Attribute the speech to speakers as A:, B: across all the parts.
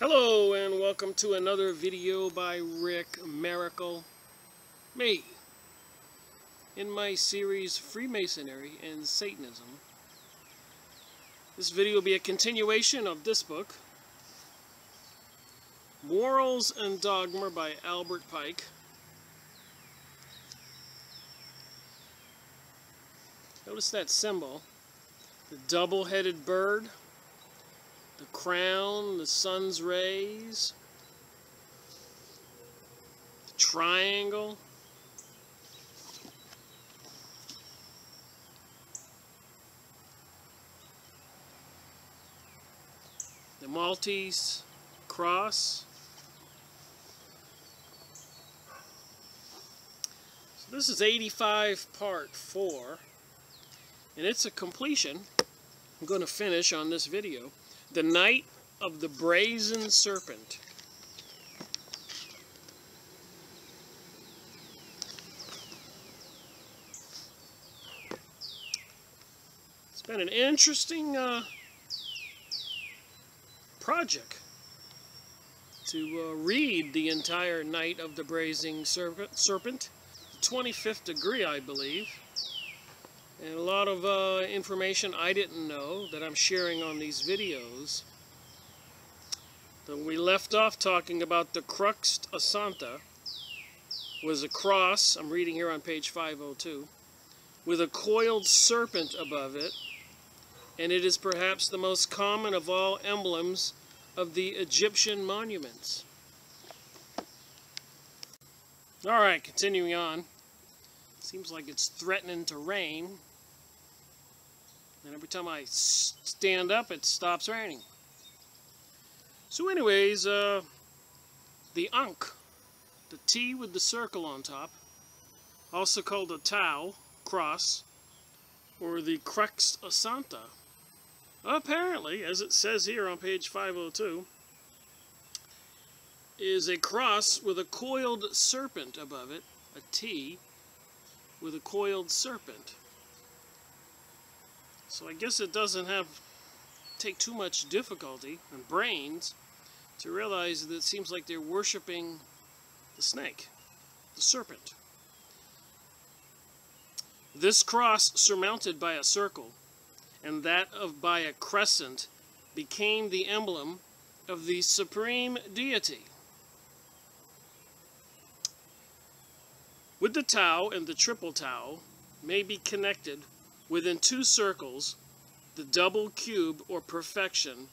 A: Hello and welcome to another video by Rick Miracle, me, in my series Freemasonry and Satanism. This video will be a continuation of this book, Morals and Dogma by Albert Pike. Notice that symbol, the double-headed bird, the crown, the sun's rays, the triangle, the Maltese cross. So this is 85 part 4, and it's a completion. I'm going to finish on this video. The Night of the Brazen Serpent. It's been an interesting project to read the entire Night of the Brazen Serpent, the 25th degree, I believe. And a lot of information I didn't know that I'm sharing on these videos. Then we left off talking about the crux asanta was a cross, I'm reading here on page 502, with a coiled serpent above it, and it is perhaps the most common of all emblems of the Egyptian monuments. Alright, continuing on. Seems like it's threatening to rain. And every time I stand up, it stops raining. So anyways, the Ankh, the T with the circle on top, also called a Tau, cross, or the crux asanta, apparently, as it says here on page 502, is a cross with a coiled serpent above it, a T with a coiled serpent. So I guess it doesn't take too much difficulty and brains to realize that it seems like they're worshiping the snake, the serpent. This cross surmounted by a circle and that by a crescent became the emblem of the supreme deity. With the Tau and the triple Tau may be connected within two circles, the double cube or perfection,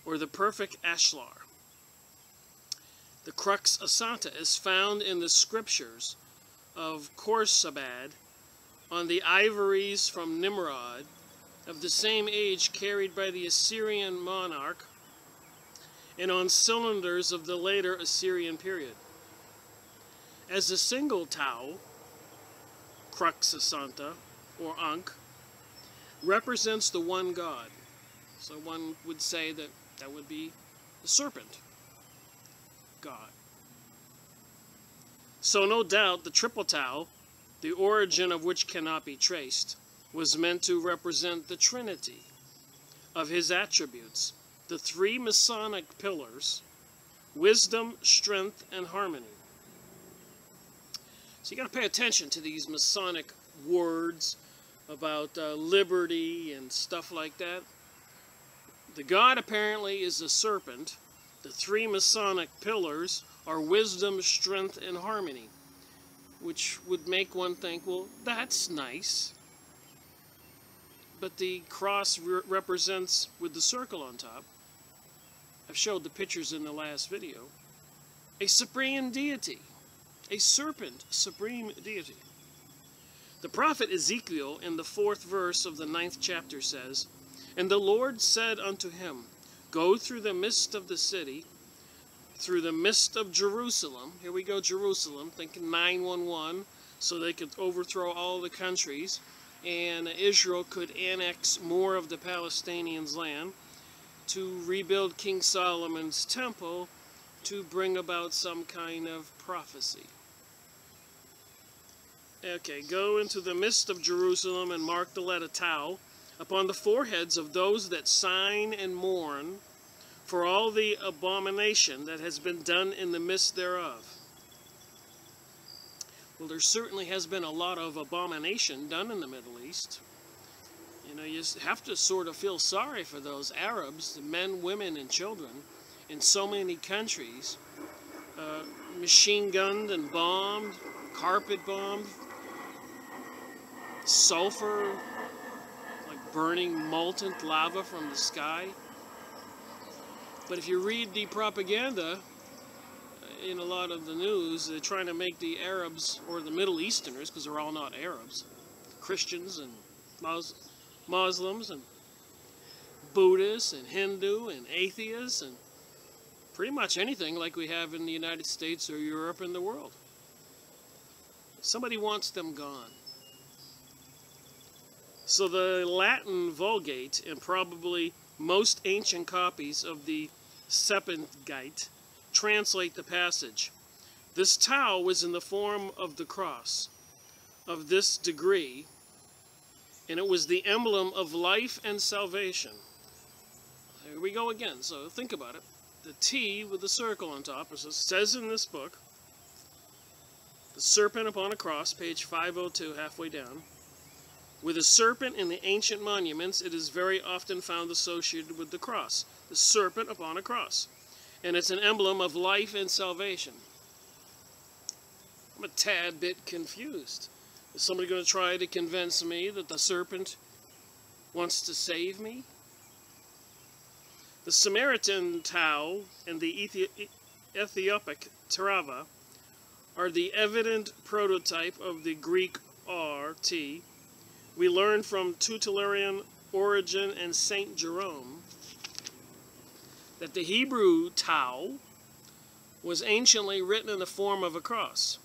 A: or the perfect ashlar. The crux asanta is found in the scriptures of Khorsabad, on the ivories from Nimrod, of the same age carried by the Assyrian monarch, and on cylinders of the later Assyrian period. As a single Tau, crux asanta, or Ankh, represents the one God. So one would say that that would be the serpent God. So no doubt the triple Tau, the origin of which cannot be traced, was meant to represent the Trinity of his attributes, the three Masonic pillars: wisdom, strength, and harmony. So you got to pay attention to these Masonic words about liberty and stuff like that. The God apparently is a serpent. The three Masonic pillars are wisdom, strength, and harmony, which would make one think, well, that's nice. But the cross represents, with the circle on top, I've showed the pictures in the last video, a supreme deity, a serpent supreme deity. The prophet Ezekiel, in the 4th verse of the 9th chapter, says, "And the Lord said unto him, Go through the midst of the city, through the midst of Jerusalem." Here we go, Jerusalem, thinking 911, so they could overthrow all the countries, and Israel could annex more of the Palestinians' land to rebuild King Solomon's temple to bring about some kind of prophecy. Okay, go into the midst of Jerusalem and mark the letter Tau upon the foreheads of those that sign and mourn, for all the abomination that has been done in the midst thereof. Well, there certainly has been a lot of abomination done in the Middle East. You know, you have to sort of feel sorry for those Arabs, the men, women, and children in so many countries, machine gunned and bombed, carpet bombed, sulfur, like burning molten lava from the sky. But if you read the propaganda in a lot of the news, they're trying to make the Arabs, or the Middle Easterners, because they're all not Arabs, Christians and Muslims and Buddhists and Hindu and atheists and pretty much anything like we have in the United States or Europe and the world. Somebody wants them gone. So the Latin Vulgate and probably most ancient copies of the Septuagint translate the passage. This tau was in the form of the cross, of this degree, and it was the emblem of life and salvation. Here we go again, so think about it. The T with the circle on top, as it says in this book, the serpent upon a cross, page 502, halfway down. With a serpent in the ancient monuments, it is very often found associated with the cross. The serpent upon a cross. And it's an emblem of life and salvation. I'm a tad bit confused. Is somebody going to try to convince me that the serpent wants to save me? The Samaritan tau and the Ethiopic trava are the evident prototype of the Greek RT. We learn from Tertullian, Origen, and St. Jerome that the Hebrew tau was anciently written in the form of a cross.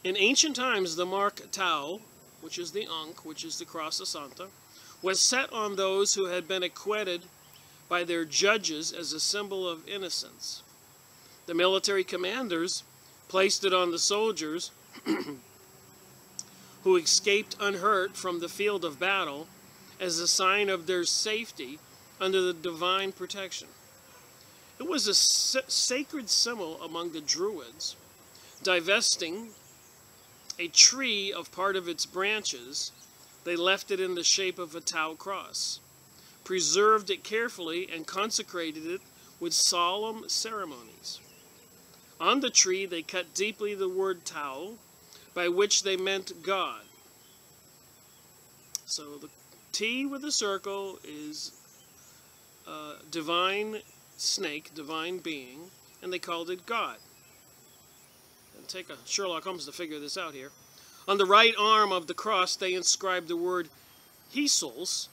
A: In ancient times, the mark tau, which is the Ankh, which is the Cross of Santa, was set on those who had been acquitted by their judges as a symbol of innocence. The military commanders placed it on the soldiers who escaped unhurt from the field of battle as a sign of their safety under the divine protection. It was a sacred symbol among the Druids. Divesting a tree of part of its branches, they left it in the shape of a tau cross, preserved it carefully, and consecrated it with solemn ceremonies. On the tree they cut deeply the word tau, by which they meant God. So the T with the circle is divine snake, divine being, and they called it God. It'll take a Sherlock Holmes to figure this out here. On the right arm of the cross they inscribed the word Hesos,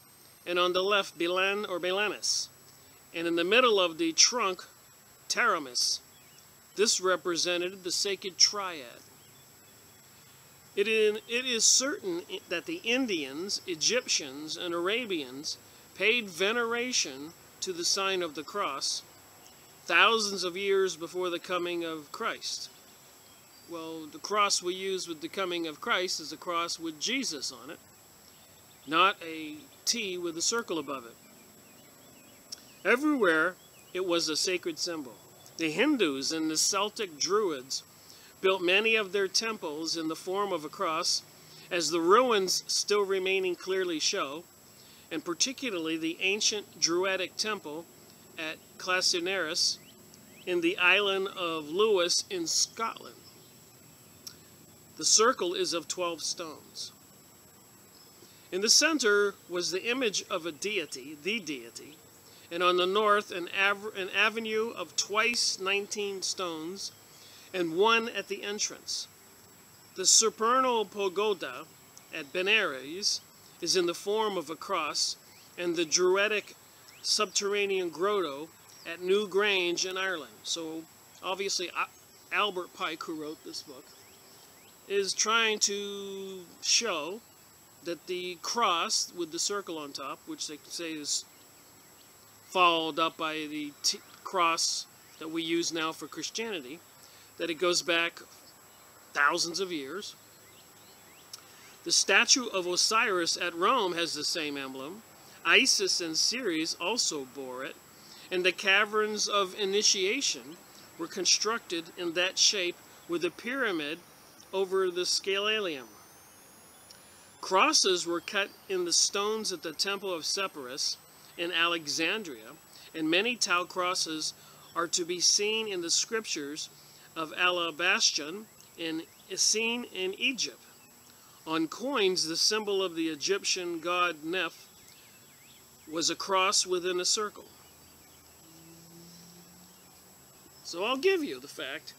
A: and on the left Belan or Belanis, and in the middle of the trunk Taramis. This represented the sacred triad. It is certain that the Indians, Egyptians, and Arabians paid veneration to the sign of the cross thousands of years before the coming of Christ. Well, the cross we use with the coming of Christ is a cross with Jesus on it, not a T with a circle above it. Everywhere it was a sacred symbol. The Hindus and the Celtic Druids built many of their temples in the form of a cross, as the ruins still remaining clearly show, and particularly the ancient Druidic temple at Classenaris in the island of Lewis in Scotland. The circle is of 12 stones. In the center was the image of a deity, the deity, and on the north an avenue of twice 19 stones, and one at the entrance. The supernal pagoda at Benares is in the form of a cross, and the Druidic subterranean grotto at New Grange in Ireland. So obviously Albert Pike, who wrote this book, is trying to show that the cross with the circle on top, which they say is followed up by the cross that we use now for Christianity, that it goes back thousands of years. The statue of Osiris at Rome has the same emblem. Isis and Ceres also bore it. and the caverns of initiation were constructed in that shape with a pyramid over the scalarium. Crosses were cut in the stones at the Temple of Sepphoris in Alexandria, and many tau crosses are to be seen in the scriptures of Alabastion and Essene in Egypt. On coins, the symbol of the Egyptian god Neph was a cross within a circle. So I'll give you the fact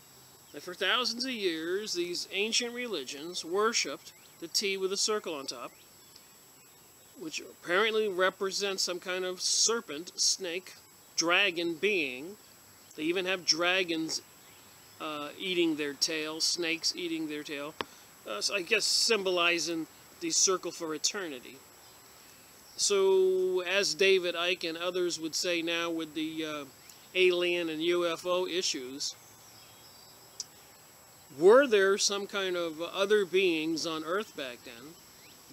A: that for thousands of years, these ancient religions worshipped the T with a circle on top, which apparently represents some kind of serpent, snake, dragon being. They even have dragons eating their tail, snakes eating their tail. So I guess symbolizing the circle for eternity. So as David Icke and others would say now with the alien and UFO issues, were there some kind of other beings on Earth back then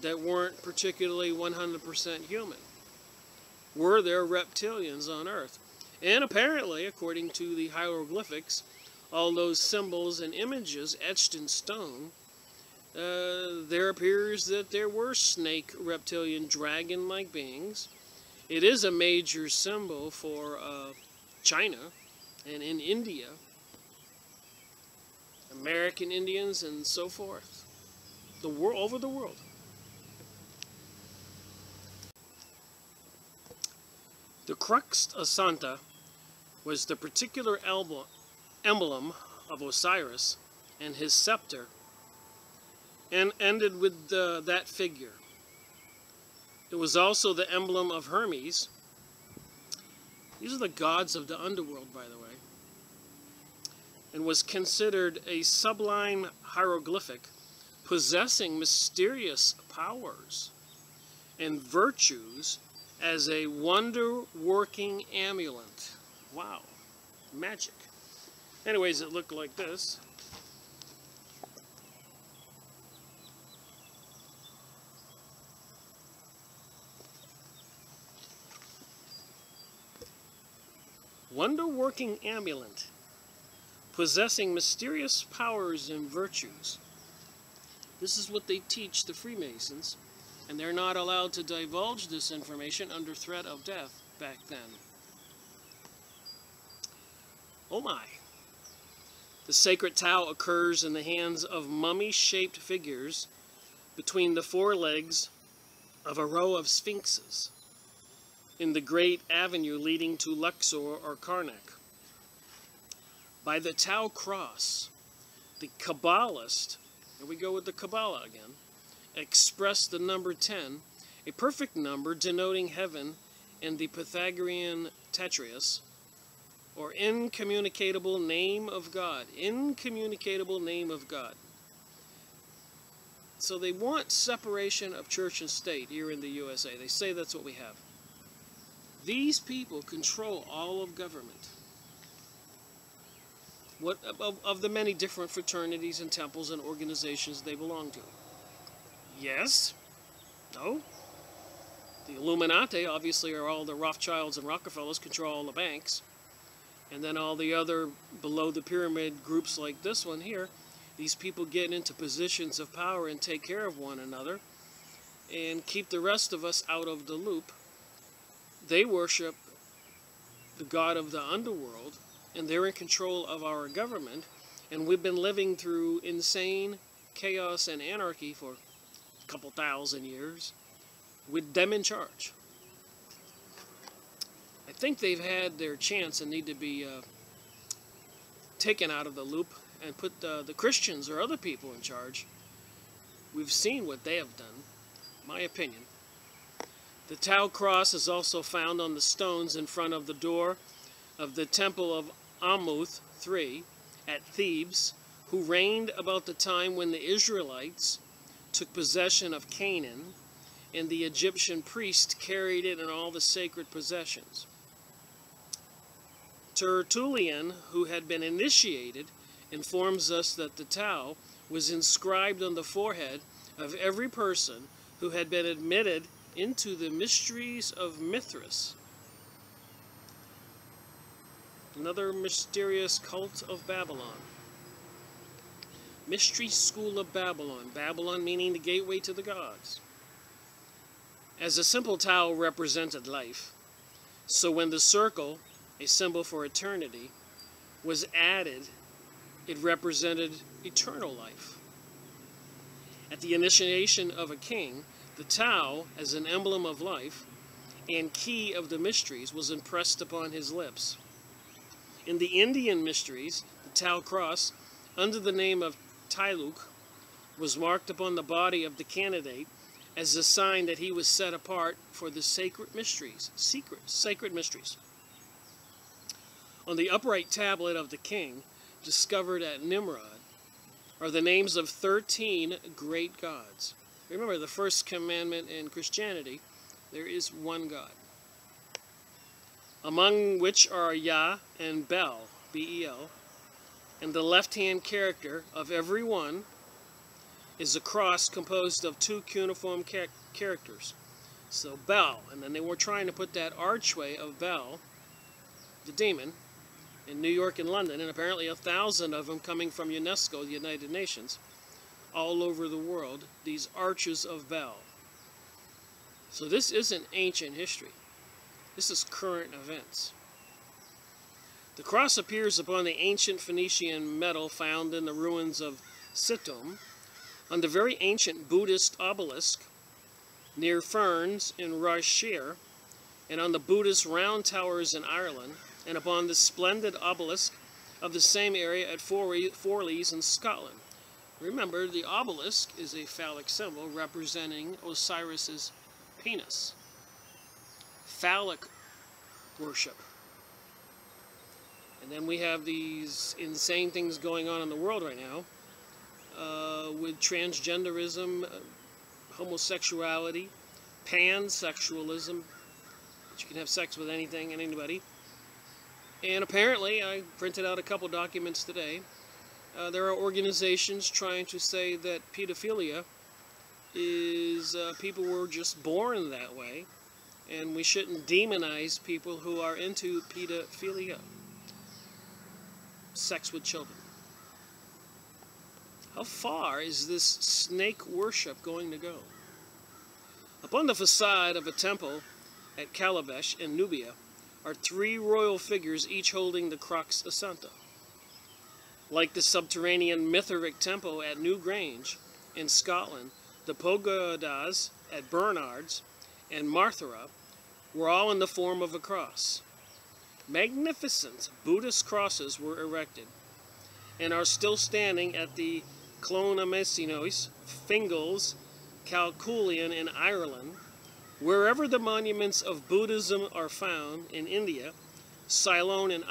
A: that weren't particularly 100% human? Were there reptilians on Earth? And apparently, according to the hieroglyphics, all those symbols and images etched in stone, there appears that there were snake, reptilian, dragon-like beings. It is a major symbol for China and in India, American Indians, and so forth, the world, over the world. The Crux Santa was the particular emblem of Osiris and his scepter, and ended with that figure. It was also the emblem of Hermes. These are the gods of the underworld, by the way, and was considered a sublime hieroglyphic possessing mysterious powers and virtues as a wonder-working amulet. Wow, magic. Anyways, it looked like this. Wonder-working amulet, possessing mysterious powers and virtues. This is what they teach the Freemasons, and they're not allowed to divulge this information under threat of death back then. Oh my. The sacred tau occurs in the hands of mummy-shaped figures between the forelegs of a row of sphinxes in the great avenue leading to Luxor or Karnak. By the Tau cross, the Kabbalist, here we go with the Kabbalah again, expressed the number 10, a perfect number denoting heaven, and the Pythagorean tetraeus, or incommunicable name of God. Incommunicable name of God. So they want separation of church and state here in the USA. They say that's what we have. These people control all of government. What of the many different fraternities and temples and organizations they belong to? Yes? No? The Illuminati obviously are all the Rothschilds and Rockefellers, control all the banks. And then all the other below the pyramid groups like this one here, these people get into positions of power and take care of one another and keep the rest of us out of the loop. They worship the god of the underworld, and they're in control of our government, and we've been living through insane chaos and anarchy for a couple thousand years with them in charge. I think they've had their chance and need to be taken out of the loop and put the Christians or other people in charge. We've seen what they have done, my opinion. The Tau cross is also found on the stones in front of the door of the temple of Amuth III at Thebes, who reigned about the time when the Israelites took possession of Canaan, and the Egyptian priest carried it and all the sacred possessions. Tertullian, who had been initiated, informs us that the Tau was inscribed on the forehead of every person who had been admitted into the mysteries of Mithras. Another mysterious cult of Babylon. Mystery School of Babylon. Babylon meaning the gateway to the gods. As the simple tau represented life, so when the circle, a symbol for eternity, was added, it represented eternal life. At the initiation of a king, the tau, as an emblem of life and key of the mysteries, was impressed upon his lips. In the Indian mysteries, the tau cross, under the name of Tiluk, was marked upon the body of the candidate as a sign that he was set apart for the sacred mysteries, sacred mysteries. On the upright tablet of the king, discovered at Nimrod, are the names of 13 great gods. Remember, the first commandment in Christianity, there is one God, among which are Yah and Bel, B-E-L, and the left-hand character of every one is a cross composed of two cuneiform characters. So Bel, and then they were trying to put that archway of Bel, the demon, in New York and London, and apparently 1,000 of them coming from UNESCO, the United Nations, all over the world, these arches of Bel. So this isn't ancient history. This is current events. The cross appears upon the ancient Phoenician medal found in the ruins of Sittim, on the very ancient Buddhist obelisk near Ferns in Ross-shire, and on the Buddhist round towers in Ireland, and upon the splendid obelisk of the same area at Forleys in Scotland. Remember, the obelisk is a phallic symbol representing Osiris's penis. Phallic worship. And then we have these insane things going on in the world right now with transgenderism, homosexuality, pansexualism, that you can have sex with anything and anybody. And apparently, I printed out a couple documents today, there are organizations trying to say that pedophilia is people were just born that way, and we shouldn't demonize people who are into pedophilia, sex with children. How far is this snake worship going to go? Upon the facade of a temple at Calabesh in Nubia are 3 royal figures, each holding the Crux Ascenta. Like the subterranean Mithric temple at Newgrange in Scotland, the pagodas at Bernard's and Marthera were all in the form of a cross. Magnificent Buddhist crosses were erected and are still standing at the Clonamesinos, Fingals, Calculian in Ireland. Wherever the monuments of Buddhism are found in India, Ceylon and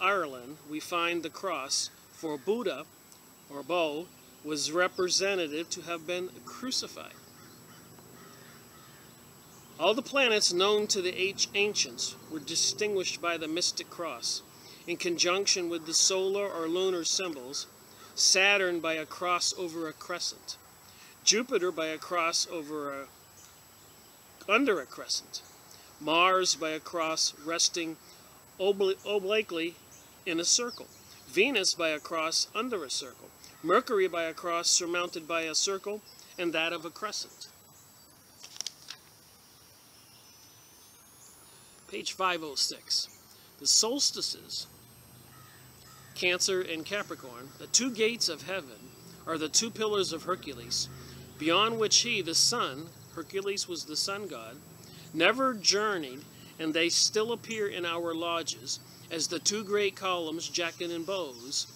A: Ireland, we find the cross, for Buddha, or Bo, was representative to have been crucified. All the planets known to the ancients were distinguished by the mystic cross, in conjunction with the solar or lunar symbols, Saturn by a cross over a crescent, Jupiter by a cross over under a crescent, Mars by a cross resting obliquely in a circle, Venus by a cross under a circle, Mercury by a cross surmounted by a circle and that of a crescent. Page 506. The solstices, Cancer and Capricorn, the 2 gates of heaven, are the 2 pillars of Hercules, beyond which he, the sun, Hercules was the sun god, never journeyed, and they still appear in our lodges as the 2 great columns, Jachin and Bose,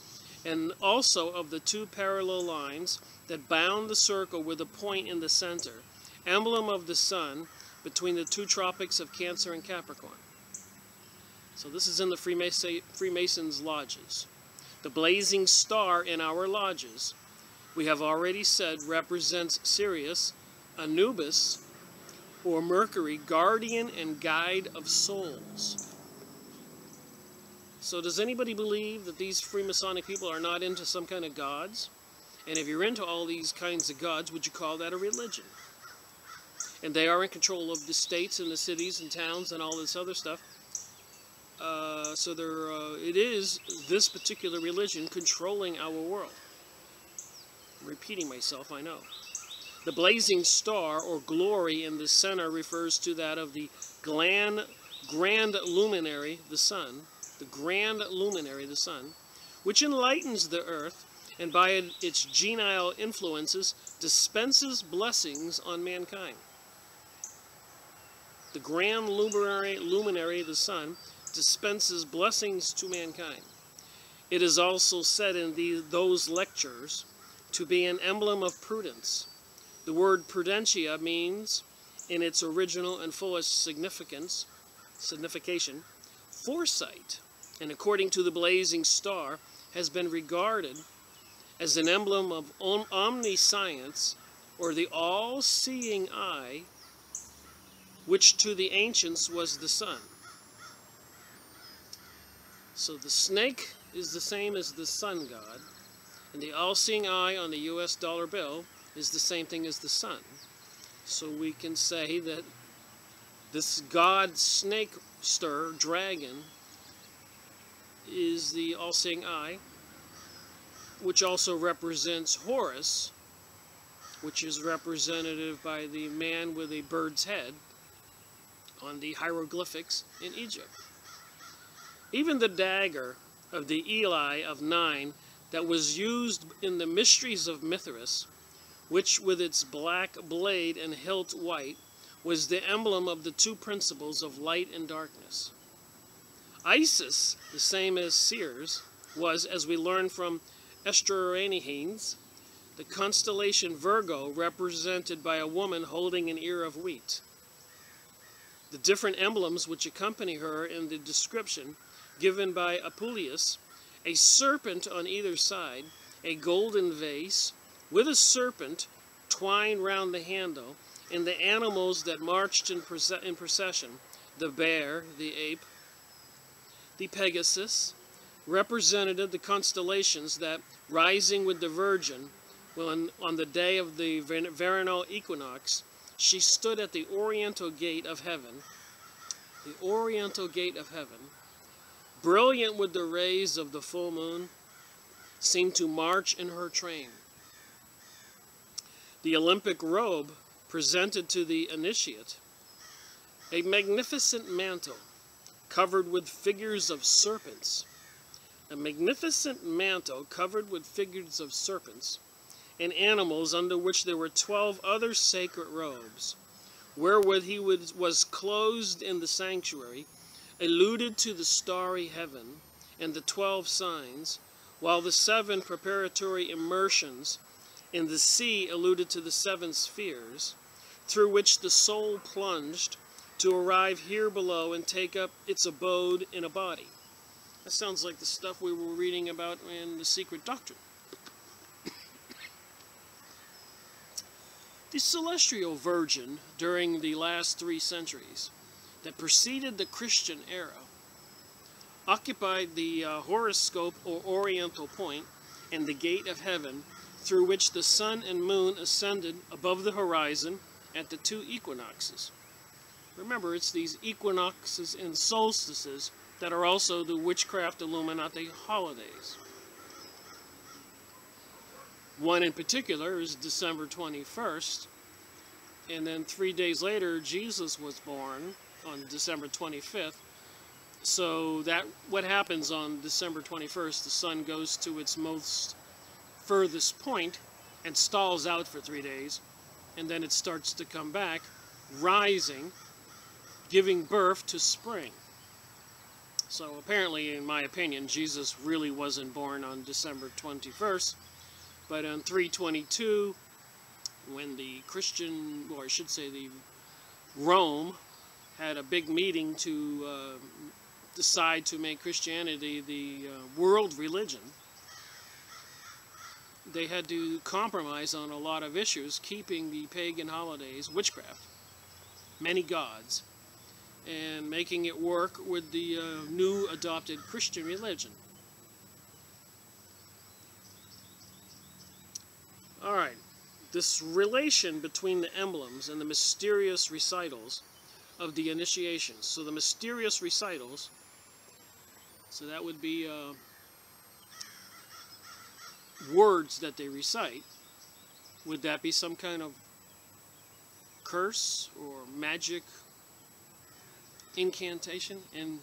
A: and also of the 2 parallel lines that bound the circle with a point in the center, emblem of the sun between the 2 tropics of Cancer and Capricorn. So this is in the Freemasons' lodges. The blazing star in our lodges, we have already said, represents Sirius, Anubis, or Mercury, guardian and guide of souls. So does anybody believe that these Freemasonic people are not into some kind of gods? And if you're into all these kinds of gods, would you call that a religion? And they are in control of the states and the cities and towns and all this other stuff. It is this particular religion controlling our world. I'm repeating myself, I know. The blazing star or glory in the center refers to that of the grand luminary, the sun, the grand luminary, the sun, which enlightens the earth and by its genial influences dispenses blessings on mankind. The grand luminary, the sun, dispenses blessings to mankind. It is also said in those lectures to be an emblem of prudence. The word prudentia means, in its original and fullest signification, foresight, and according to the blazing star, has been regarded as an emblem of omniscience, or the all-seeing eye, which to the ancients was the sun. So the snake is the same as the sun god, and the all-seeing eye on the US dollar bill is the same thing as the sun. So we can say that this god snake-stir dragon is the all-seeing eye, which also represents Horus, which is represented by the man with a bird's head on the hieroglyphics in Egypt. Even the dagger of the Eli of 9 that was used in the mysteries of Mithras, which with its black blade and hilt white, was the emblem of the two principles of light and darkness. Isis, the same as Seers, was, as we learn from Estranihanes, the constellation Virgo, represented by a woman holding an ear of wheat. The different emblems which accompany her in the description given by Apuleius, a serpent on either side, a golden vase, with a serpent twined round the handle, and the animals that marched in procession, the bear, the ape, the Pegasus, represented the constellations that, rising with the Virgin, when on the day of the vernal equinox, she stood at the oriental gate of heaven, brilliant with the rays of the full moon, seemed to march in her train. The Olympic robe presented to the initiate, a magnificent mantle covered with figures of serpents, and animals under which there were 12 other sacred robes, wherewith he was clothed in the sanctuary, alluded to the starry heaven and the 12 signs, while the 7 preparatory immersions in the sea alluded to the 7 spheres, through which the soul plunged to arrive here below and take up its abode in a body. That sounds like the stuff we were reading about in the Secret Doctrine. The celestial virgin during the last 3 centuries that preceded the Christian era occupied the horoscope or oriental point and the gate of heaven through which the sun and moon ascended above the horizon at the 2 equinoxes. Remember, it's these equinoxes and solstices that are also the witchcraft Illuminati holidays. One in particular is December 21st, and then 3 days later Jesus was born on December 25th. So that what happens on December 21st, the sun goes to its most furthest point and stalls out for 3 days, and then it starts to come back, rising, giving birth to spring. So apparently, in my opinion, Jesus really wasn't born on December 21st, but on 3/22, when the Christian, or I should say the Rome, had a big meeting to decide to make Christianity the world religion, they had to compromise on a lot of issues, keeping the pagan holidays, witchcraft, many gods, and making it work with the new adopted Christian religion. Alright, this relation between the emblems and the mysterious recitals of the initiations. So the mysterious recitals So that would be words that they recite. Would that be some kind of curse or magic incantation? And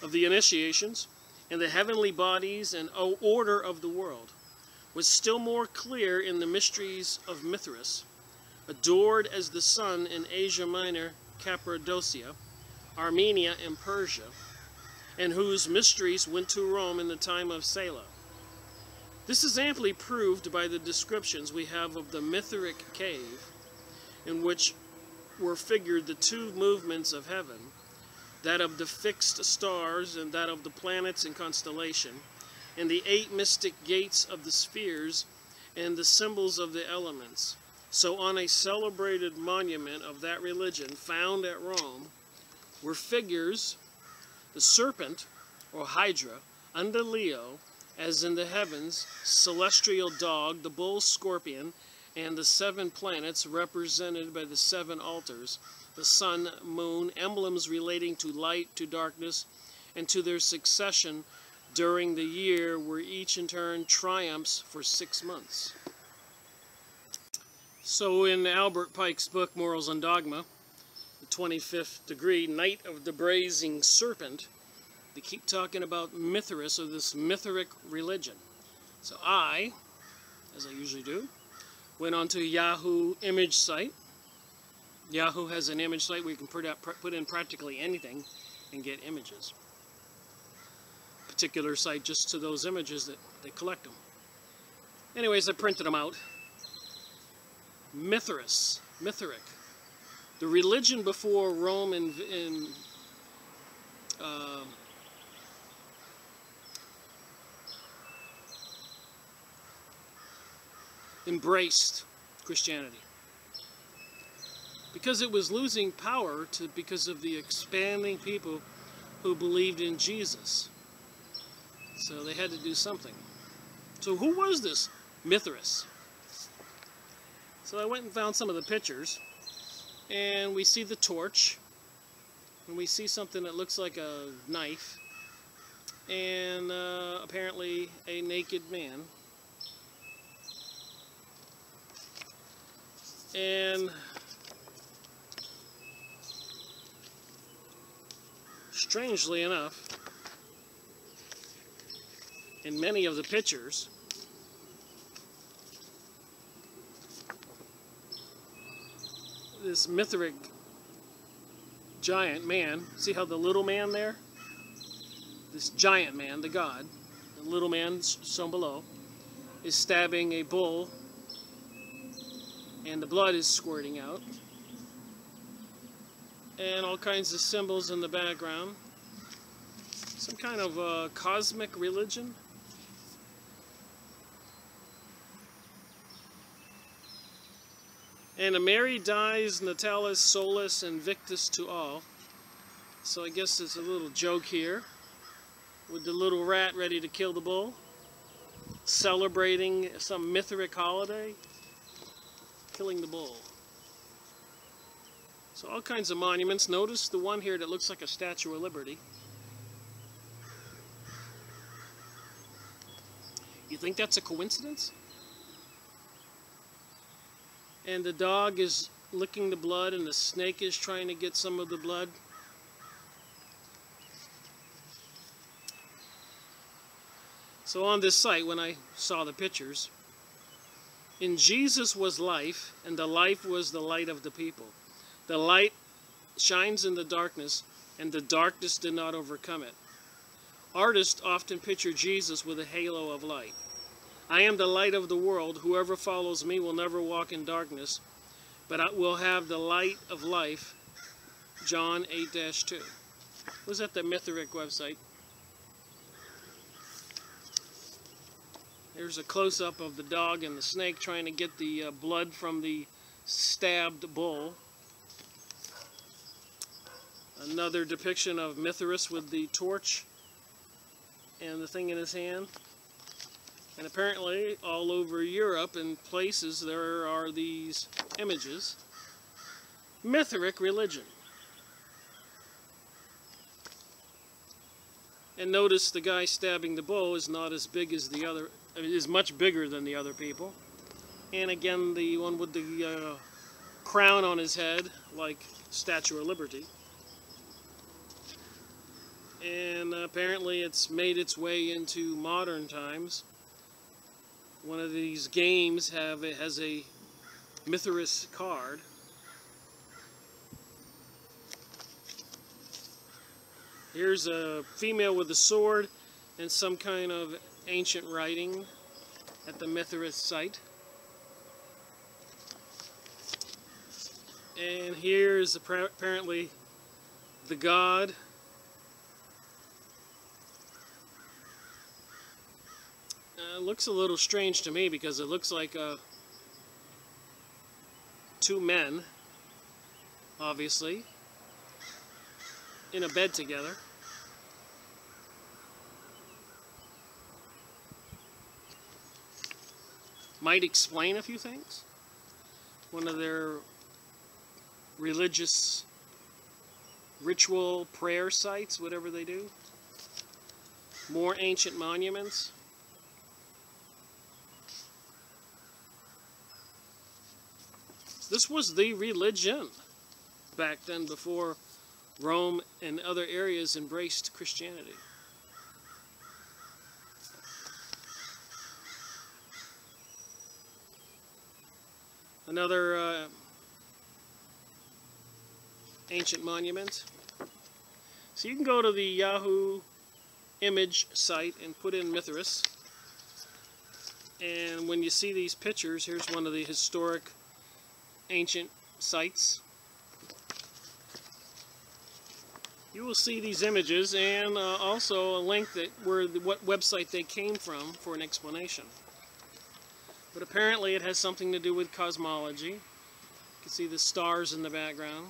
A: of the initiations and the heavenly bodies and order of the world was still more clear in the mysteries of Mithras, adored as the sun in Asia Minor, Cappadocia, Armenia, and Persia, and whose mysteries went to Rome in the time of Selah. This is amply proved by the descriptions we have of the Mithric cave, in which were figured the two movements of heaven, that of the fixed stars and that of the planets and constellation, and the 8 mystic gates of the spheres and the symbols of the elements. So on a celebrated monument of that religion found at Rome were figures, the serpent or hydra under Leo, as in the heavens, celestial dog, the bull scorpion, and the 7 planets represented by the 7 altars, the sun, moon, emblems relating to light, to darkness, and to their succession during the year, where each in turn triumphs for 6 months. So in Albert Pike's book, Morals and Dogma, the 25th degree, Night of the Brazen Serpent, they keep talking about Mithras, or this Mithric religion. So I, as I usually do, went onto Yahoo image site. Yahoo has an image site where you can put in practically anything and get images. Particular site just to those images that they collect them. Anyways, I printed them out. Mithras, Mithric, the religion before Rome embraced Christianity, because it was losing power because of the expanding people who believed in Jesus. So they had to do something. So who was this Mithras? So I went and found some of the pictures, and we see the torch, and we see something that looks like a knife, and apparently a naked man. And strangely enough, in many of the pictures, this Mithric giant man, see how the little man there? This giant man, the god, the little man shown below, is stabbing a bull, and the blood is squirting out, and all kinds of symbols in the background. Some kind of cosmic religion. And a Mary dies, Natalis, Solus, Invictus to all. So I guess it's a little joke here, with the little rat ready to kill the bull, celebrating some Mithric holiday, killing the bull. So all kinds of monuments. Notice the one here that looks like a Statue of Liberty. You think that's a coincidence? And the dog is licking the blood, and the snake is trying to get some of the blood. So on this site, when I saw the pictures, in Jesus was life, and the life was the light of the people. The light shines in the darkness, and the darkness did not overcome it. Artists often picture Jesus with a halo of light. I am the light of the world. Whoever follows me will never walk in darkness, but will have the light of life. John 8-2. Was that the Mithric website? There's a close-up of the dog and the snake trying to get the blood from the stabbed bull. Another depiction of Mithras with the torch and the thing in his hand. And apparently all over Europe and places there are these images. Mithric religion. And notice the guy stabbing the bow is not as big as the other, is much bigger than the other people. And again, the one with the crown on his head, like Statue of Liberty. And apparently it's made its way into modern times. One of these games has a Mithras card. Here's a female with a sword and some kind of ancient writing at the Mithras site. And here's apparently the god. It looks a little strange to me because it looks like two men, obviously, in a bed together. Might explain a few things. One of their religious ritual prayer sites, whatever they do. More ancient monuments. This was the religion back then, before Rome and other areas embraced Christianity. Another ancient monument. So you can go to the Yahoo image site and put in Mithras. And when you see these pictures, here's one of the historic ancient sites. You will see these images and also a link that what website they came from for an explanation. But apparently it has something to do with cosmology. You can see the stars in the background.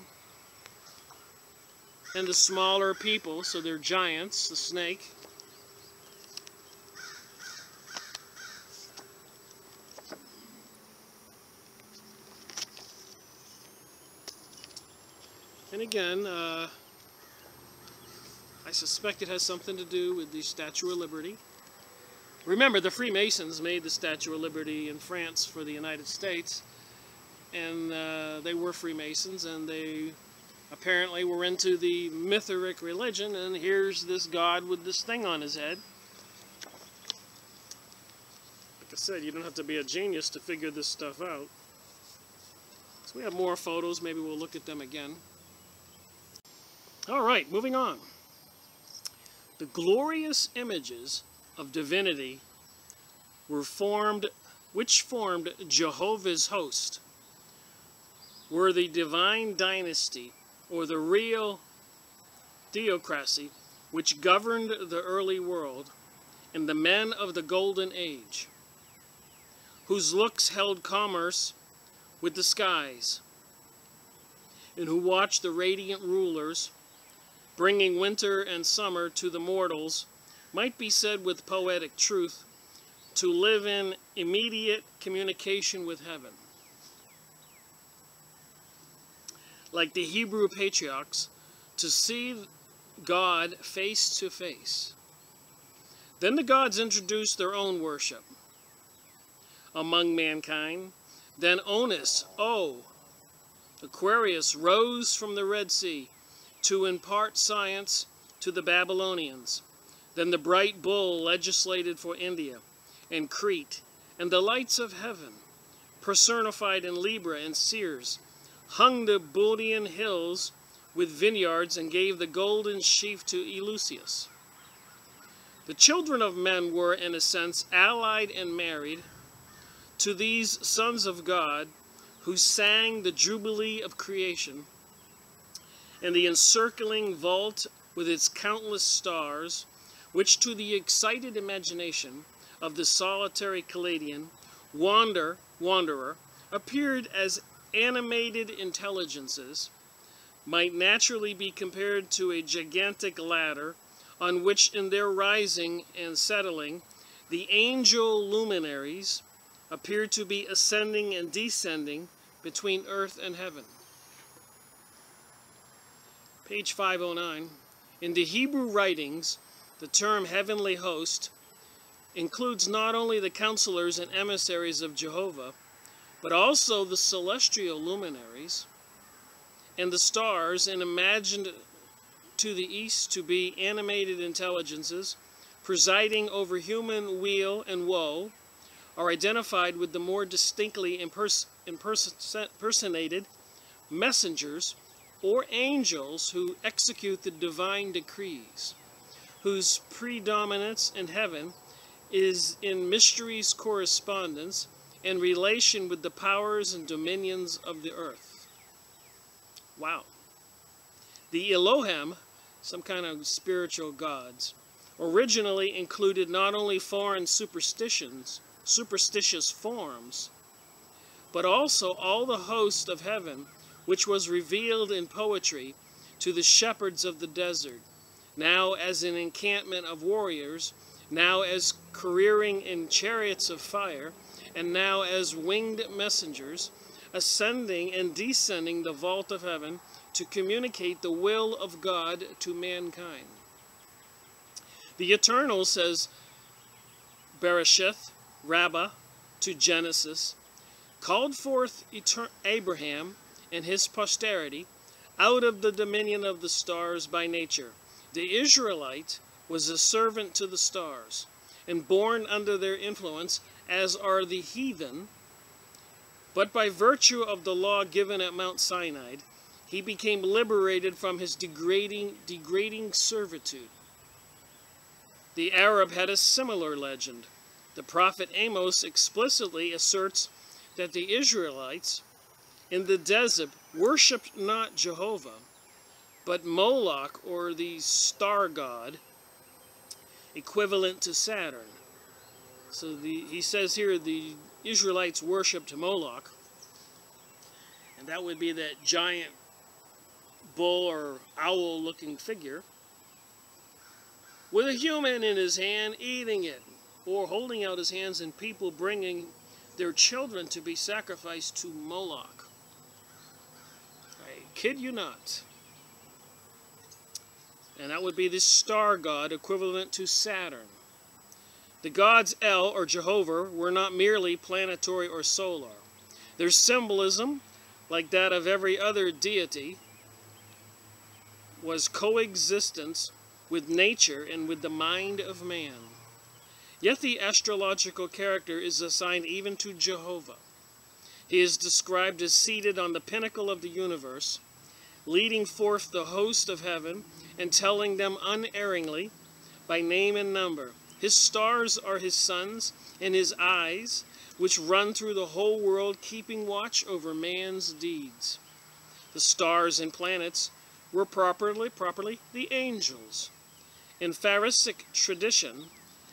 A: And the smaller people, so they're giants, the snake. And again, I suspect it has something to do with the Statue of Liberty. Remember, the Freemasons made the Statue of Liberty in France for the United States. And they were Freemasons, and they apparently were into the Mithric religion. And here's this god with this thing on his head. Like I said, you don't have to be a genius to figure this stuff out. So we have more photos. Maybe we'll look at them again. All right, moving on. The glorious images of divinity which formed Jehovah's host, were the divine dynasty, or the real theocracy, which governed the early world, and the men of the golden age, whose looks held commerce with the skies, and who watched the radiant rulers bringing winter and summer to the mortals, might be said with poetic truth, to live in immediate communication with heaven. Like the Hebrew patriarchs, to see God face to face. Then the gods introduced their own worship among mankind. Then Onus, Aquarius, rose from the Red Sea to impart science to the Babylonians. Then the bright bull legislated for India and Crete, and the lights of heaven, personified in Libra and Seers, hung the Boeotian hills with vineyards and gave the golden sheaf to Eleusis. The children of men were, in a sense, allied and married to these sons of God, who sang the jubilee of creation, and the encircling vault with its countless stars, which to the excited imagination of the solitary Caladian wanderer appeared as animated intelligences, might naturally be compared to a gigantic ladder on which, in their rising and settling, the angel luminaries appear to be ascending and descending between earth and heaven. Page 509. In the Hebrew writings, The term heavenly host includes not only the counselors and emissaries of Jehovah, but also the celestial luminaries and the stars, and imagined to the east to be animated intelligences presiding over human weal and woe, are identified with the more distinctly impersonated messengers or angels who execute the divine decrees, whose predominance in heaven is in mysteries correspondence and relation with the powers and dominions of the earth. Wow. The Elohim, some kind of spiritual gods, originally included not only foreign superstitious forms, but also all the host of heaven, which was revealed in poetry to the shepherds of the desert, now as an encampment of warriors, now as careering in chariots of fire, and now as winged messengers, ascending and descending the vault of heaven to communicate the will of God to mankind. The Eternal, says Bereshith Rabbah to Genesis, called forth Abraham and his posterity out of the dominion of the stars by nature. The Israelite was a servant to the stars, and born under their influence, as are the heathen. But by virtue of the law given at Mount Sinai, he became liberated from his degrading servitude. The Arab had a similar legend. The prophet Amos explicitly asserts that the Israelites in the desert worshipped not Jehovah, but Moloch, or the star god, equivalent to Saturn. So he says here the Israelites worshipped Moloch, and that would be that giant bull or owl-looking figure with a human in his hand eating it, or holding out his hands, and people bringing their children to be sacrificed to Moloch. I kid you not. And that would be the star god, equivalent to Saturn. The gods El, or Jehovah, were not merely planetary or solar. Their symbolism, like that of every other deity, was coexistence with nature and with the mind of man. Yet the astrological character is assigned even to Jehovah. He is described as seated on the pinnacle of the universe, leading forth the host of heaven and telling them unerringly by name and number. His stars are his sons, and his eyes, which run through the whole world, keeping watch over man's deeds. The stars and planets were properly the angels. In Pharisaic tradition,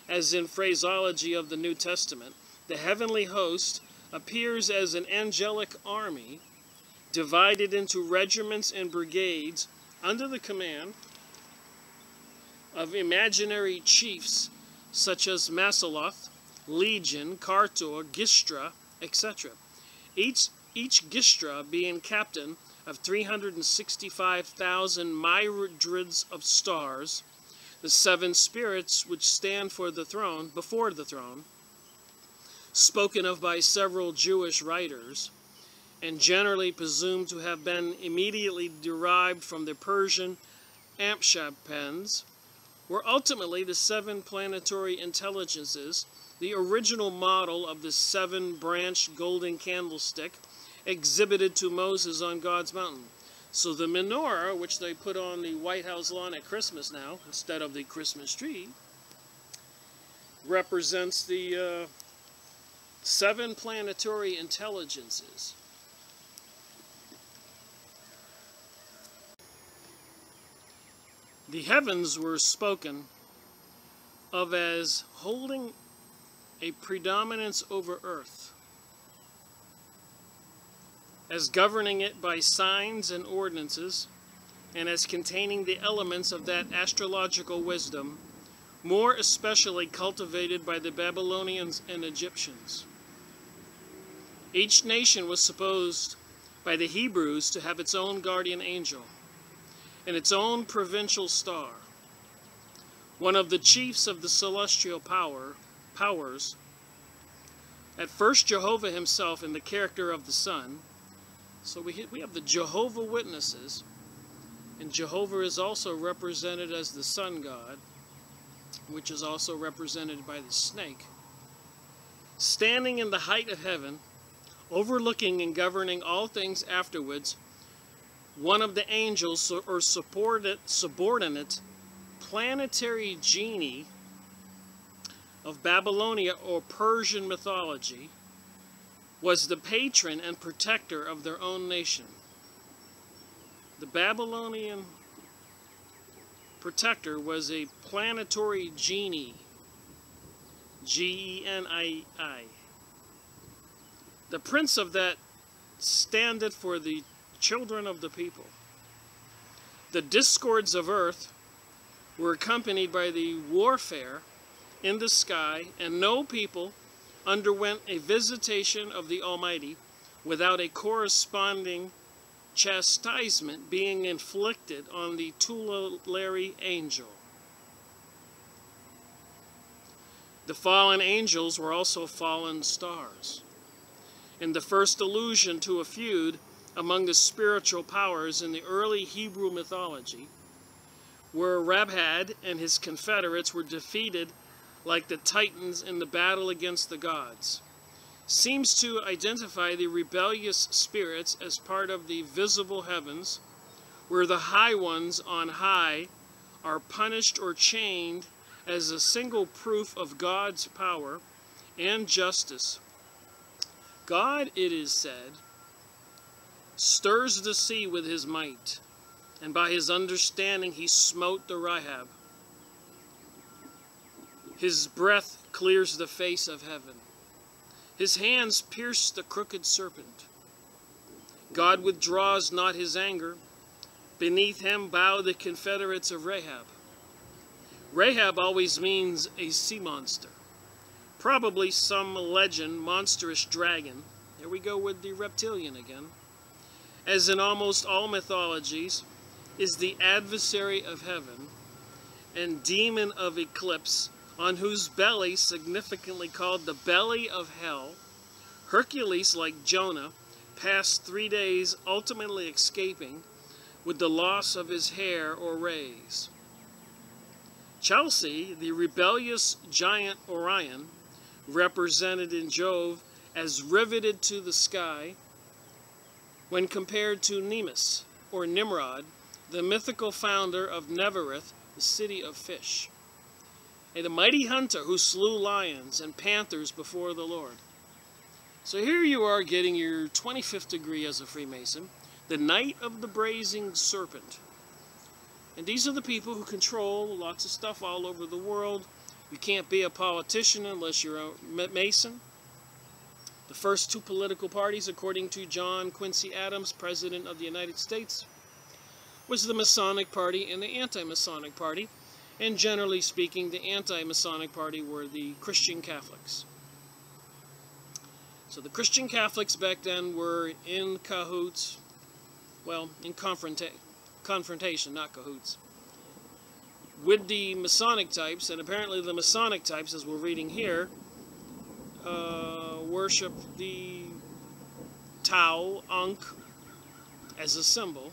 A: as in phraseology of the New Testament, the heavenly host appears as an angelic army divided into regiments and brigades under the command of imaginary chiefs such as Masaloth, Legion, Cartor, Gistra, etc. Each Gistra being captain of 365,000 myriads of stars, the seven spirits which stand for the throne, before the throne, spoken of by several Jewish writers, and generally presumed to have been immediately derived from the Persian Amshapens, were ultimately the seven planetary intelligences, the original model of the seven-branched golden candlestick exhibited to Moses on God's mountain. So the menorah, which they put on the White House lawn at Christmas now, instead of the Christmas tree, represents the seven planetary intelligences. The heavens were spoken of as holding a predominance over earth, as governing it by signs and ordinances, and as containing the elements of that astrological wisdom, more especially cultivated by the Babylonians and Egyptians. Each nation was supposed by the Hebrews to have its own guardian angel and its own provincial star. one of the chiefs of the celestial powers, at first Jehovah himself in the character of the Son. So we have the Jehovah Witnesses, and Jehovah is also represented as the Sun God, which is also represented by the snake, standing in the height of heaven, overlooking and governing all things afterwards. One of the angels, or subordinate planetary genii of Babylonia or Persian mythology, was the patron and protector of their own nation. The Babylonian protector was a planetary genie, Genii. The prince of that standeth for the children of the people. The discords of earth were accompanied by the warfare in the sky, and no people underwent a visitation of the Almighty without a corresponding chastisement being inflicted on the tutelary angel. The fallen angels were also fallen stars. In the first allusion to a feud among the spiritual powers in the early Hebrew mythology, where Rabhad and his confederates were defeated like the Titans in the battle against the gods, seems to identify the rebellious spirits as part of the visible heavens, where the high ones on high are punished or chained as a single proof of God's power and justice. God, it is said, stirs the sea with his might, and by his understanding he smote the Rahab. His breath clears the face of heaven. His hands pierce the crooked serpent. God withdraws not his anger. Beneath him bow the confederates of Rahab. Rahab always means a sea monster. Probably some legend, monstrous dragon. There we go with the reptilian again. As in almost all mythologies, is the adversary of heaven and demon of eclipse, on whose belly, significantly called the belly of hell, Hercules, like Jonah, passed 3 days, ultimately escaping with the loss of his hair or rays. Chelsea, the rebellious giant Orion, represented in Jove as riveted to the sky, when compared to Nemesis, or Nimrod, the mythical founder of Neverith, the city of fish, and a mighty hunter who slew lions and panthers before the Lord. So here you are getting your 25th degree as a Freemason, the Knight of the Brazen Serpent. And these are the people who control lots of stuff all over the world. You can't be a politician unless you're a Mason. The first two political parties, according to John Quincy Adams, President of the United States, was the Masonic Party and the Anti-Masonic Party. And generally speaking, the Anti-Masonic Party were the Christian Catholics. So the Christian Catholics back then were in cahoots, well, in confrontation, not cahoots, with the Masonic types, and apparently the Masonic types, as we're reading here, worship the Tau, Ankh, as a symbol,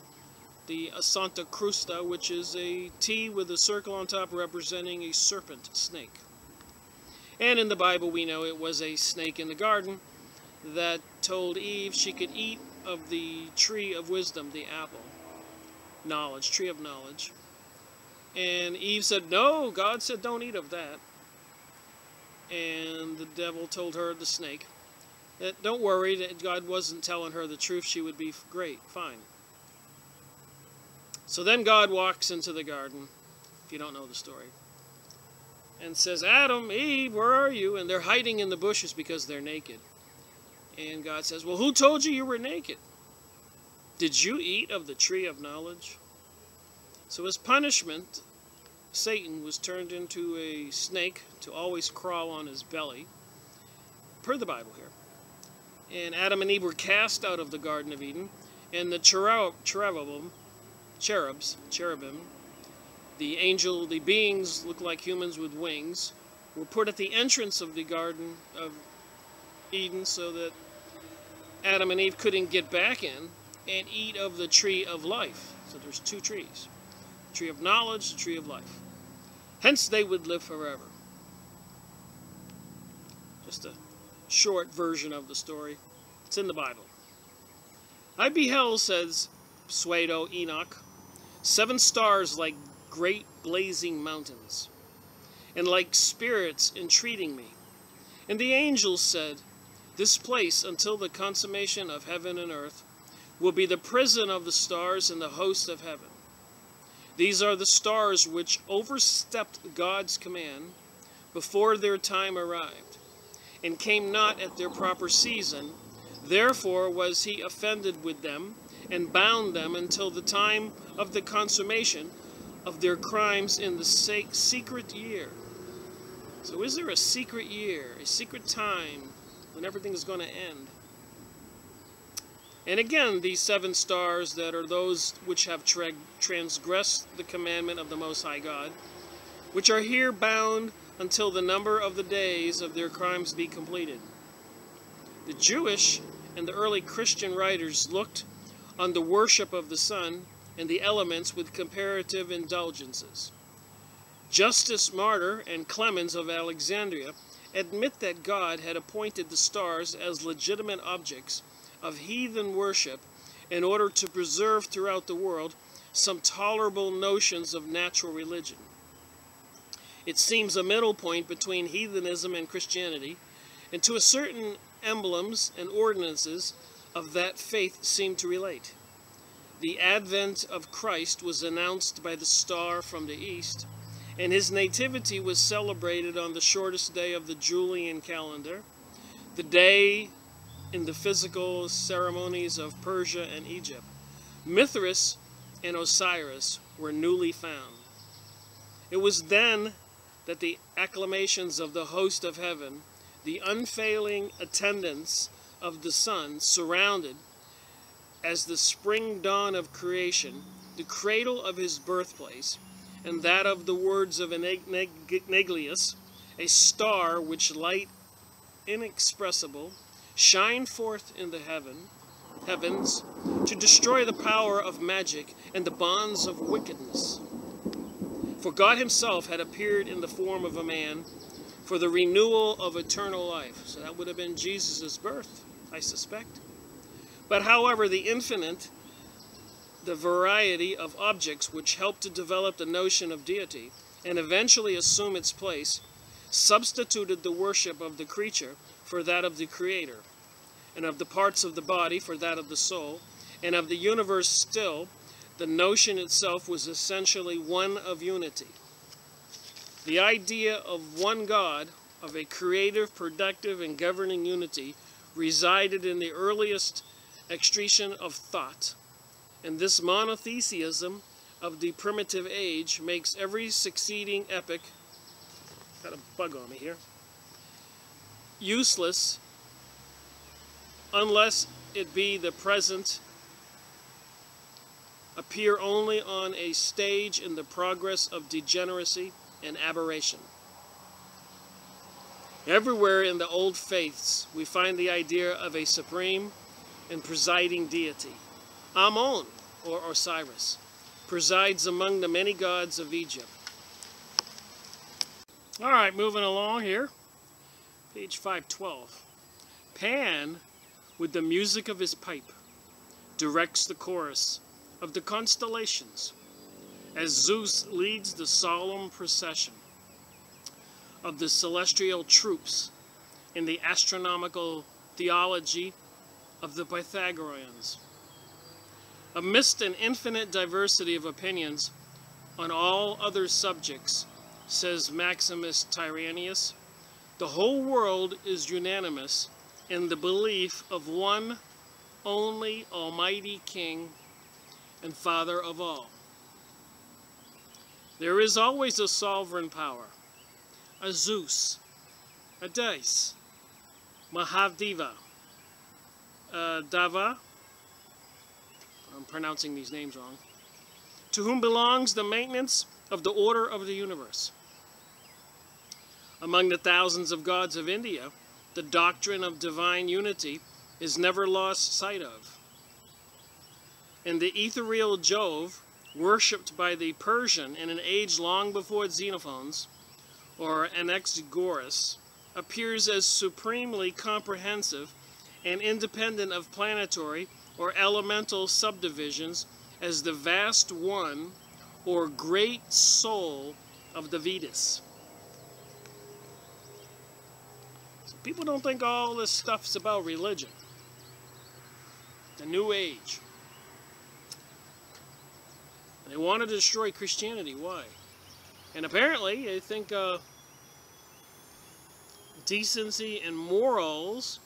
A: the Santa Crusta, which is a T with a circle on top representing a serpent snake. And in the Bible we know it was a snake in the garden that told Eve she could eat of the tree of wisdom, the apple, knowledge, tree of knowledge. And Eve said, no, God said don't eat of that. And the devil told her, the snake, that don't worry, that God wasn't telling her the truth, she would be great, fine. So then God walks into the garden, if you don't know the story, and says, Adam, Eve, where are you? And they're hiding in the bushes because they're naked. And God says, well, who told you were naked? Did you eat of the tree of knowledge? So as punishment, Satan was turned into a snake to always crawl on his belly, per the Bible here. And Adam and Eve were cast out of the Garden of Eden, and the cherubim, the beings look like humans with wings, were put at the entrance of the Garden of Eden so that Adam and Eve couldn't get back in and eat of the tree of life. So there's two trees. The tree of knowledge, the tree of life. Hence they would live forever. Just a short version of the story. It's in the Bible. I beheld, says Pseudo Enoch, 7 stars like great blazing mountains, and like spirits entreating me. And the angels said, this place, until the consummation of heaven and earth, will be the prison of the stars and the host of heaven. These are the stars which overstepped God's command before their time arrived, and came not at their proper season. Therefore was he offended with them, and bound them until the time of the consummation of their crimes in the secret year. So is there a secret year, a secret time, when everything is going to end? And again, these 7 stars that are those which have transgressed the commandment of the Most High God, which are here bound until the number of the days of their crimes be completed. The Jewish and the early Christian writers looked on the worship of the sun and the elements with comparative indulgences. Justus Martyr and Clemens of Alexandria admit that God had appointed the stars as legitimate objects of heathen worship in order to preserve throughout the world some tolerable notions of natural religion. It seems a middle point between heathenism and Christianity, and to a certain emblems and ordinances of that faith seem to relate. The advent of Christ was announced by the star from the east, and his nativity was celebrated on the shortest day of the Julian calendar, the day in the physical ceremonies of Persia and Egypt. Mithras and Osiris were newly found. It was then that the acclamations of the host of heaven, the unfailing attendance of the sun, surrounded, as the spring dawn of creation, the cradle of his birthplace, and that of the words of Neglius, a star which light inexpressible, shine forth in the heavens, to destroy the power of magic and the bonds of wickedness. For God himself had appeared in the form of a man for the renewal of eternal life. So that would have been Jesus' birth, I suspect. But however, the infinite, the variety of objects which helped to develop the notion of deity and eventually assume its place, substituted the worship of the creature for that of the Creator, and of the parts of the body for that of the soul, and of the universe still, the notion itself was essentially one of unity. The idea of one God, of a creative, productive, and governing unity, resided in the earliest expression of thought, and this monotheism of the primitive age makes every succeeding epoch, got a bug on me here, useless unless it be the present, appear only on a stage in the progress of degeneracy and aberration. Everywhere in the old faiths we find the idea of a supreme and presiding deity. Ammon, or Osiris, presides among the many gods of Egypt. Alright, moving along here. Page 512. Pan, with the music of his pipe, directs the chorus of the constellations, as Zeus leads the solemn procession of the celestial troops in the astronomical theology of the Pythagoreans. Amidst an infinite diversity of opinions on all other subjects, says Maximus Tyrannius, the whole world is unanimous in the belief of one only Almighty King and Father of all. There is always a sovereign power, a Zeus, a Dice, Mahadeva, Dava, I'm pronouncing these names wrong, to whom belongs the maintenance of the order of the universe. Among the thousands of gods of India, the doctrine of divine unity is never lost sight of. And the ethereal Jove, worshipped by the Persian in an age long before Xenophon's, or Anaxagoras, appears as supremely comprehensive and independent of planetary or elemental subdivisions as the vast one or great soul of the Vedas. So people don't think all this stuff's about religion. The New Age. They want to destroy Christianity. Why? And apparently, they think decency and morals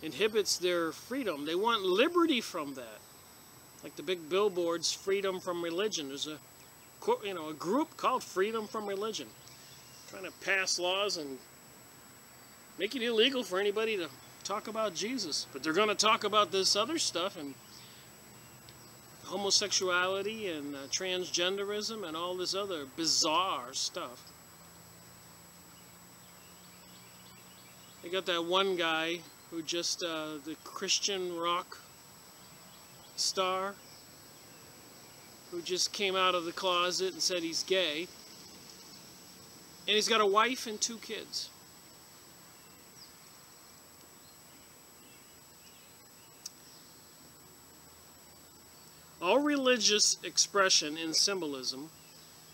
A: inhibits their freedom. They want liberty from that. Like the big billboards, freedom from religion. There's a group called Freedom from Religion, trying to pass laws and make it illegal for anybody to talk about Jesus. But they're going to talk about this other stuff, and homosexuality and transgenderism and all this other bizarre stuff. They got that one guy who just, the Christian rock star, who just came out of the closet and said he's gay. And he's got a wife and 2 kids. All religious expression and symbolism,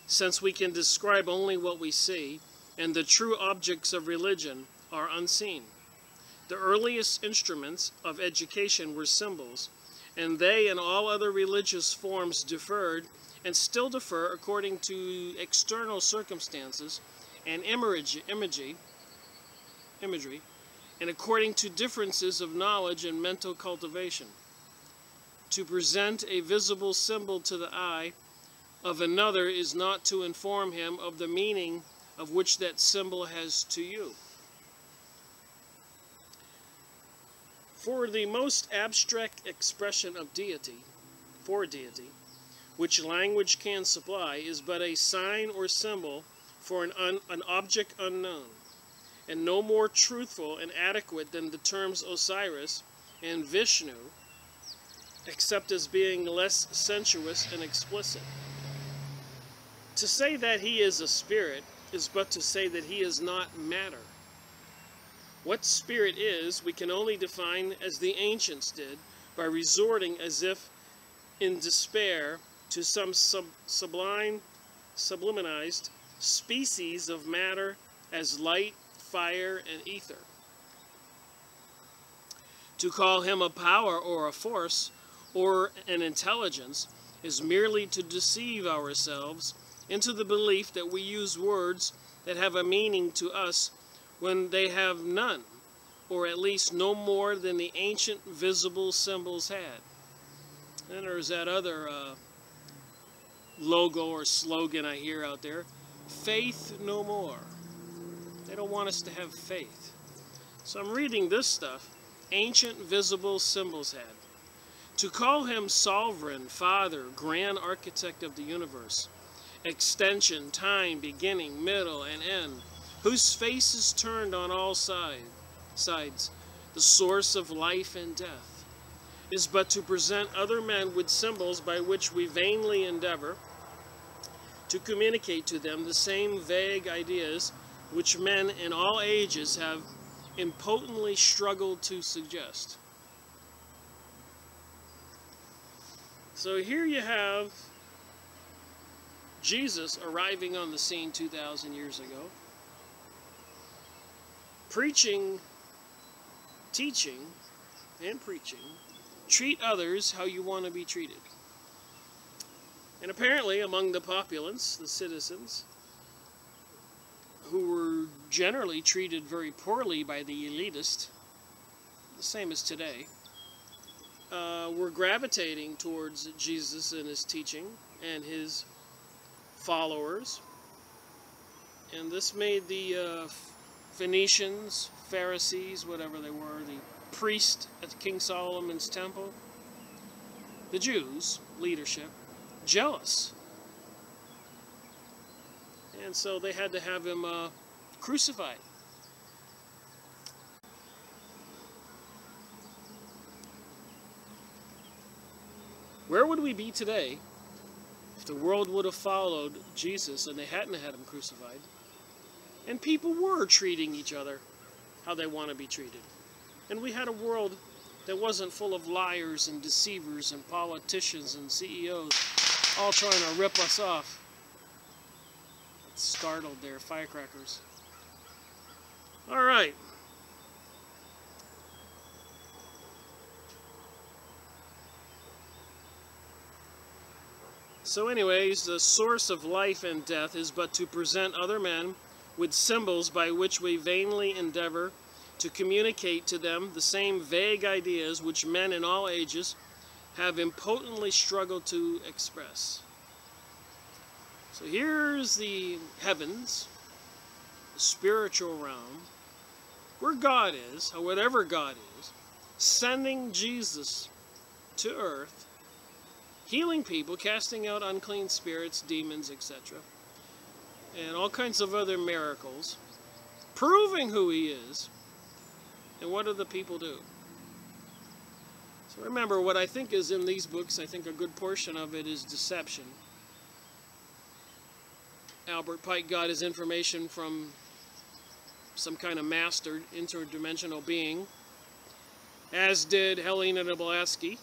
A: since we can describe only what we see, and the true objects of religion are unseen. The earliest instruments of education were symbols, and they and all other religious forms differed and still differ according to external circumstances and imagery, and according to differences of knowledge and mental cultivation. To present a visible symbol to the eye of another is not to inform him of the meaning of which that symbol has to you. For the most abstract expression of deity, which language can supply, is but a sign or symbol for an object unknown, and no more truthful and adequate than the terms Osiris and Vishnu, except as being less sensuous and explicit. To say that he is a spirit is but to say that he is not matter. What spirit is, we can only define as the ancients did, by resorting as if in despair to some subliminized species of matter as light, fire, and ether. To call him a power or a force or an intelligence is merely to deceive ourselves into the belief that we use words that have a meaning to us when they have none, or at least no more than the ancient visible symbols had. And there's that other logo or slogan I hear out there, faith no more. They don't want us to have faith. So I'm reading this stuff, ancient visible symbols had. To call him sovereign, father, grand architect of the universe, extension, time, beginning, middle, and end, whose face is turned on all sides, the source of life and death, is but to present other men with symbols by which we vainly endeavor to communicate to them the same vague ideas which men in all ages have impotently struggled to suggest. So here you have Jesus arriving on the scene 2,000 years ago, preaching, teaching, and preaching, treat others how you want to be treated. And apparently among the populace, the citizens, who were generally treated very poorly by the elitist, the same as today, were gravitating towards Jesus and his teaching and his followers. And this made the Phoenicians, Pharisees, whatever they were, the priests at King Solomon's temple, the Jews, leadership, jealous and so they had to have him crucified. Where would we be today if the world would have followed Jesus and they hadn't had him crucified, and people were treating each other how they want to be treated, and we had a world that wasn't full of liars and deceivers and politicians and CEOs all trying to rip us off? Startled there, firecrackers. All right. So anyways, the source of life and death is but to present other men with symbols by which we vainly endeavor to communicate to them the same vague ideas which men in all ages have impotently struggled to express. So here's the heavens, the spiritual realm, where God is, or whatever God is, sending Jesus to earth, healing people, casting out unclean spirits, demons, etc., and all kinds of other miracles, proving who he is. And what do the people do? So remember, what I think is in these books, I think a good portion of it is deception. Albert Pike got his information from some kind of master, interdimensional being, as did Helena Blavatsky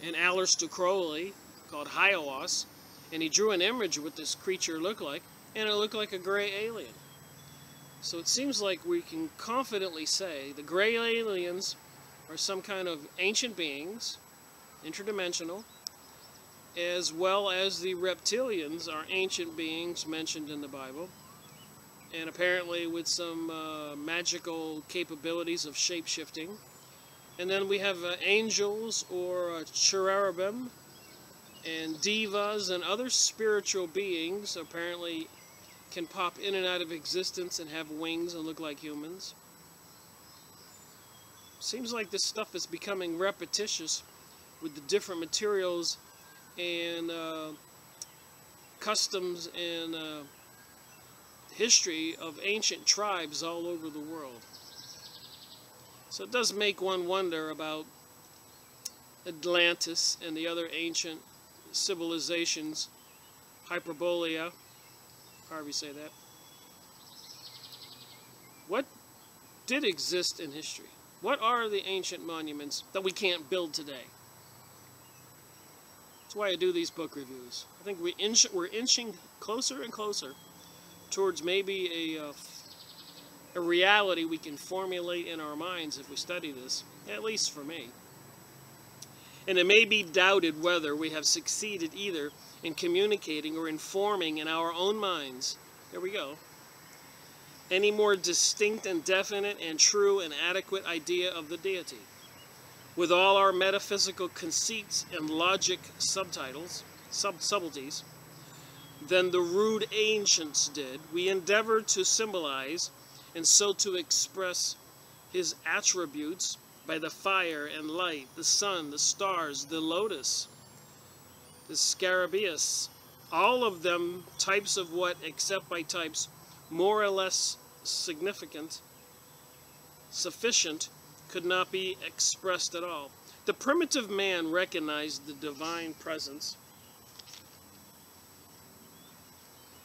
A: and Aleister Crowley, called Hiowas, and he drew an image of what this creature looked like, and it looked like a gray alien. So it seems like we can confidently say the gray aliens are some kind of ancient beings, interdimensional, as well as the reptilians are ancient beings mentioned in the Bible, and apparently with some magical capabilities of shape-shifting. And then we have angels or cherubim and divas and other spiritual beings apparently can pop in and out of existence and have wings and look like humans. Seems like this stuff is becoming repetitious with the different materials and customs and history of ancient tribes all over the world. So it does make one wonder about Atlantis and the other ancient civilizations, Hyperborea, however you say that. What did exist in history? What are the ancient monuments that we can't build today? That's why I do these book reviews. I think we're inching closer and closer towards maybe a reality we can formulate in our minds if we study this, at least for me. And it may be doubted whether we have succeeded either in communicating or informing in our own minds, there we go, any more distinct and definite and true and adequate idea of the deity. With all our metaphysical conceits and logic subtleties, than the rude ancients did, we endeavor to symbolize and so to express his attributes by the fire and light, the sun, the stars, the lotus, the scarabaeus, all of them types of what, except by types more or less significant, sufficient, could not be expressed at all. The primitive man recognized the divine presence,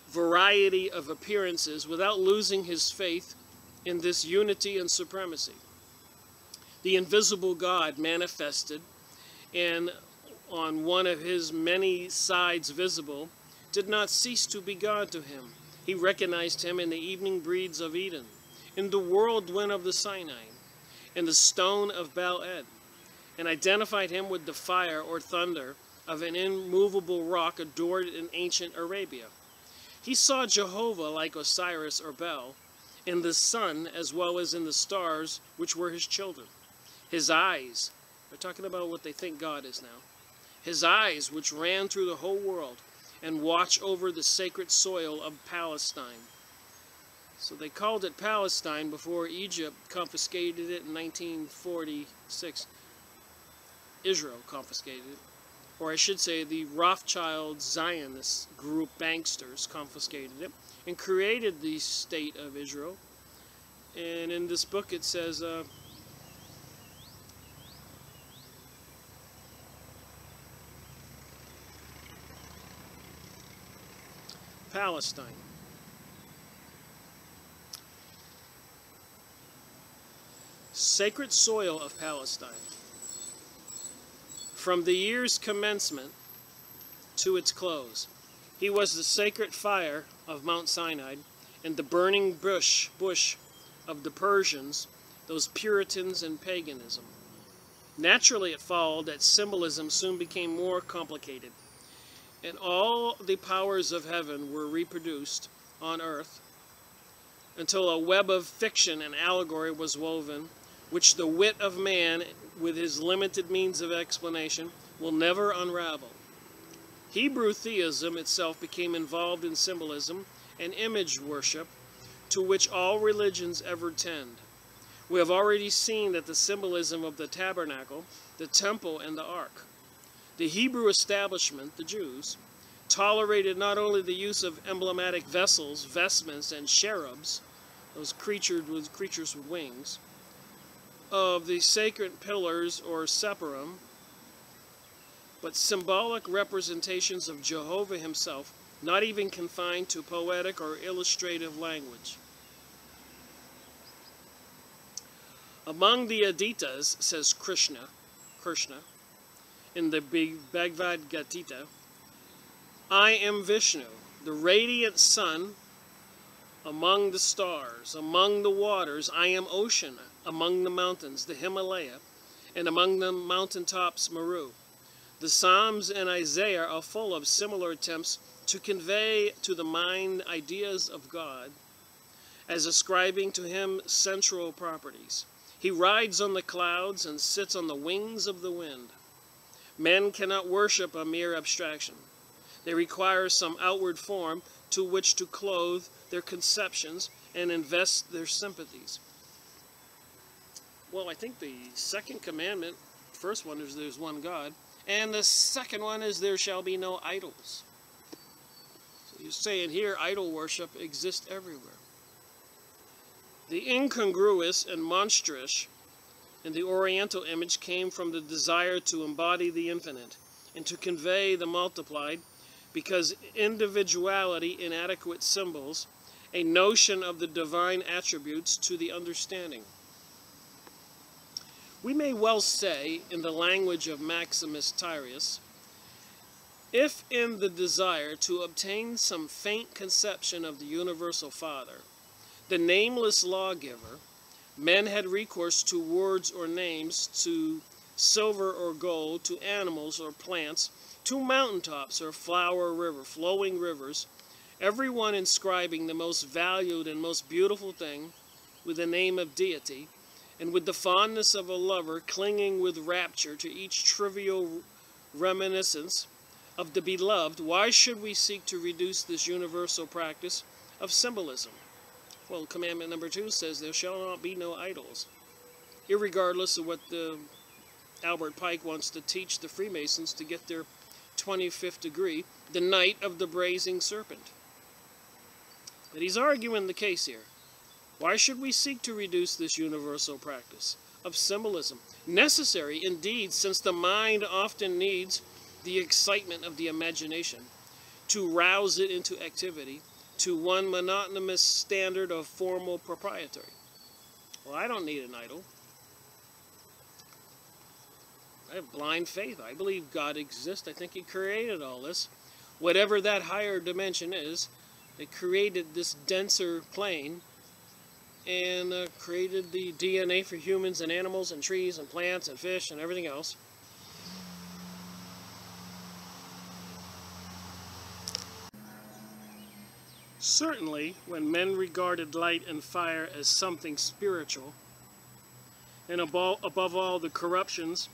A: variety of appearances, without losing his faith in this unity and supremacy. The invisible God manifested, and on one of his many sides visible, did not cease to be God to him. He recognized him in the evening breeze of Eden, in the whirlwind of the Sinai, in the stone of Baal-ed, and identified him with the fire or thunder of an immovable rock adored in ancient Arabia. He saw Jehovah like Osiris or Bel, in the sun as well as in the stars, which were his children. His eyes, they're talking about what they think God is now, his eyes which ran through the whole world and watch over the sacred soil of Palestine. So they called it Palestine before Egypt confiscated it in 1946. Israel confiscated it. or I should say the Rothschild Zionist group banksters confiscated it and created the state of Israel. And in this book it says, Palestine. Sacred soil of Palestine. From the year's commencement to its close, he was the sacred fire of Mount Sinai and the burning bush of the Persians, those Puritans and paganism. Naturally, it followed that symbolism soon became more complicated, and all the powers of heaven were reproduced on earth until a web of fiction and allegory was woven, which the wit of man, with his limited means of explanation, will never unravel. Hebrew theism itself became involved in symbolism and image worship, to which all religions ever tend. We have already seen that the symbolism of the tabernacle, the temple, and the ark. The Hebrew establishment, the Jews, tolerated not only the use of emblematic vessels, vestments, and cherubs, those creatures with wings, of the sacred pillars or separum, but symbolic representations of Jehovah himself, not even confined to poetic or illustrative language. Among the Aditas, says Krishna, in the Bhagavad Gita, I am Vishnu, the radiant sun among the stars, among the waters. I am ocean, among the mountains, the Himalaya, and among the mountaintops, Meru. The Psalms and Isaiah are full of similar attempts to convey to the mind ideas of God as ascribing to him sensual properties. He rides on the clouds and sits on the wings of the wind. Men cannot worship a mere abstraction. They require some outward form to which to clothe their conceptions and invest their sympathies. Well, I think the second commandment, first one is there's one God, and the second one is there shall be no idols. So you're saying here idol worship exists everywhere. The incongruous and monstrous in the Oriental image came from the desire to embody the infinite and to convey the multiplied, because individuality inadequate symbols, a notion of the divine attributes to the understanding. We may well say, in the language of Maximus Tyrius, if in the desire to obtain some faint conception of the universal Father, the nameless lawgiver, men had recourse to words or names, to silver or gold, to animals or plants, to mountaintops or flowing rivers, everyone inscribing the most valued and most beautiful thing with the name of deity, and with the fondness of a lover clinging with rapture to each trivial reminiscence of the beloved, why should we seek to reduce this universal practice of symbolism? Well, commandment number 2 says, there shall not be no idols, irregardless of what Albert Pike wants to teach the Freemasons to get their 25th degree, the Knight of the Brazen Serpent. But he's arguing the case here. Why should we seek to reduce this universal practice of symbolism? Necessary, indeed, since the mind often needs the excitement of the imagination to rouse it into activity, to one monotonous standard of formal proprietary. Well, I don't need an idol. I have blind faith. I believe God exists. I think he created all this. Whatever that higher dimension is, it created this denser plane and created the DNA for humans and animals and trees and plants and fish and everything else. Certainly, when men regarded light and fire as something spiritual, and above all the corruptions,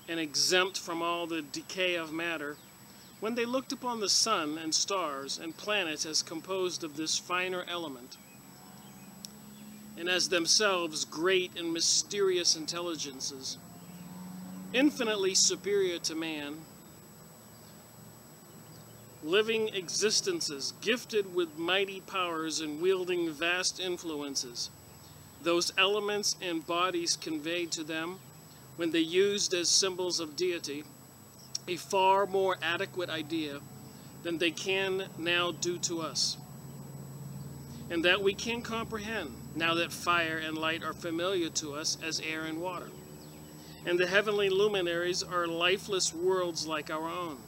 A: and exempt from all the decay of matter, when they looked upon the sun and stars and planets as composed of this finer element, and as themselves great and mysterious intelligences, infinitely superior to man, living existences gifted with mighty powers and wielding vast influences. Those elements and bodies conveyed to them, when they used as symbols of deity, a far more adequate idea than they can now do to us, and that we can comprehend now that fire and light are familiar to us as air and water, and the heavenly luminaries are lifeless worlds like our own.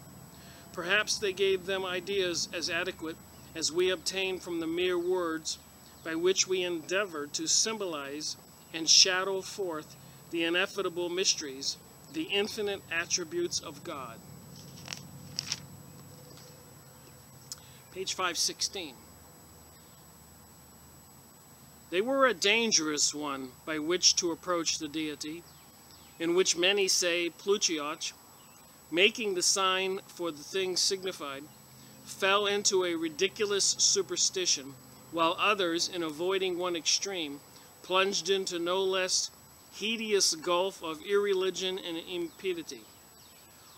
A: Perhaps they gave them ideas as adequate as we obtain from the mere words by which we endeavor to symbolize and shadow forth the ineffable mysteries, the infinite attributes of God. Page 516. They were a dangerous one by which to approach the deity, in which many say Pluchioch, making the sign for the thing signified, fell into a ridiculous superstition, while others, in avoiding one extreme, plunged into no less hideous gulf of irreligion and impiety.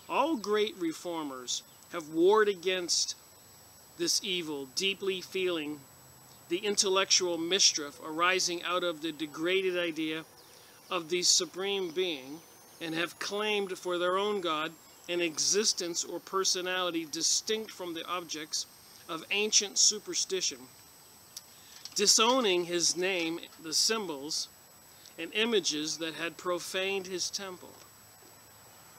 A: All great reformers have warred against this evil, deeply feeling the intellectual mischief arising out of the degraded idea of the Supreme Being, and have claimed for their own God an existence or personality distinct from the objects of ancient superstition, disowning his name, the symbols and images that had profaned his temple.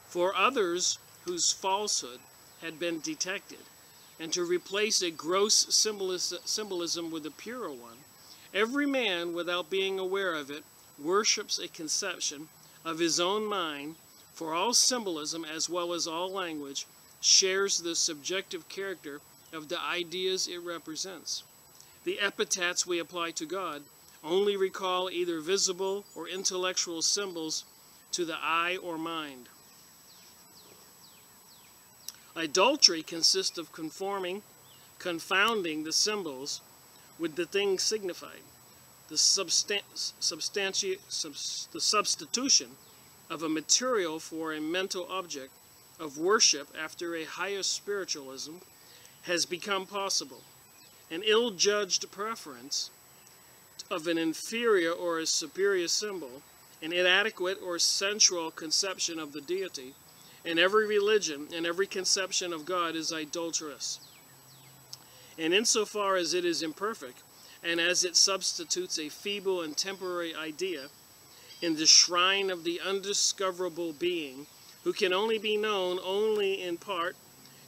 A: For others whose falsehood had been detected, and to replace a gross symbolism with a purer one, every man, without being aware of it, worships a conception of his own mind, for all symbolism, as well as all language, shares the subjective character of the ideas it represents. The epithets we apply to God only recall either visible or intellectual symbols to the eye or mind. Idolatry consists of confounding the symbols with the thing signified, the substitution of a material for a mental object of worship after a higher spiritualism has become possible. An ill-judged preference of an inferior or a superior symbol, an inadequate or sensual conception of the deity, in every religion and every conception of God is idolatrous. And insofar as it is imperfect, and as it substitutes a feeble and temporary idea in the shrine of the undiscoverable being, who can only be known only in part,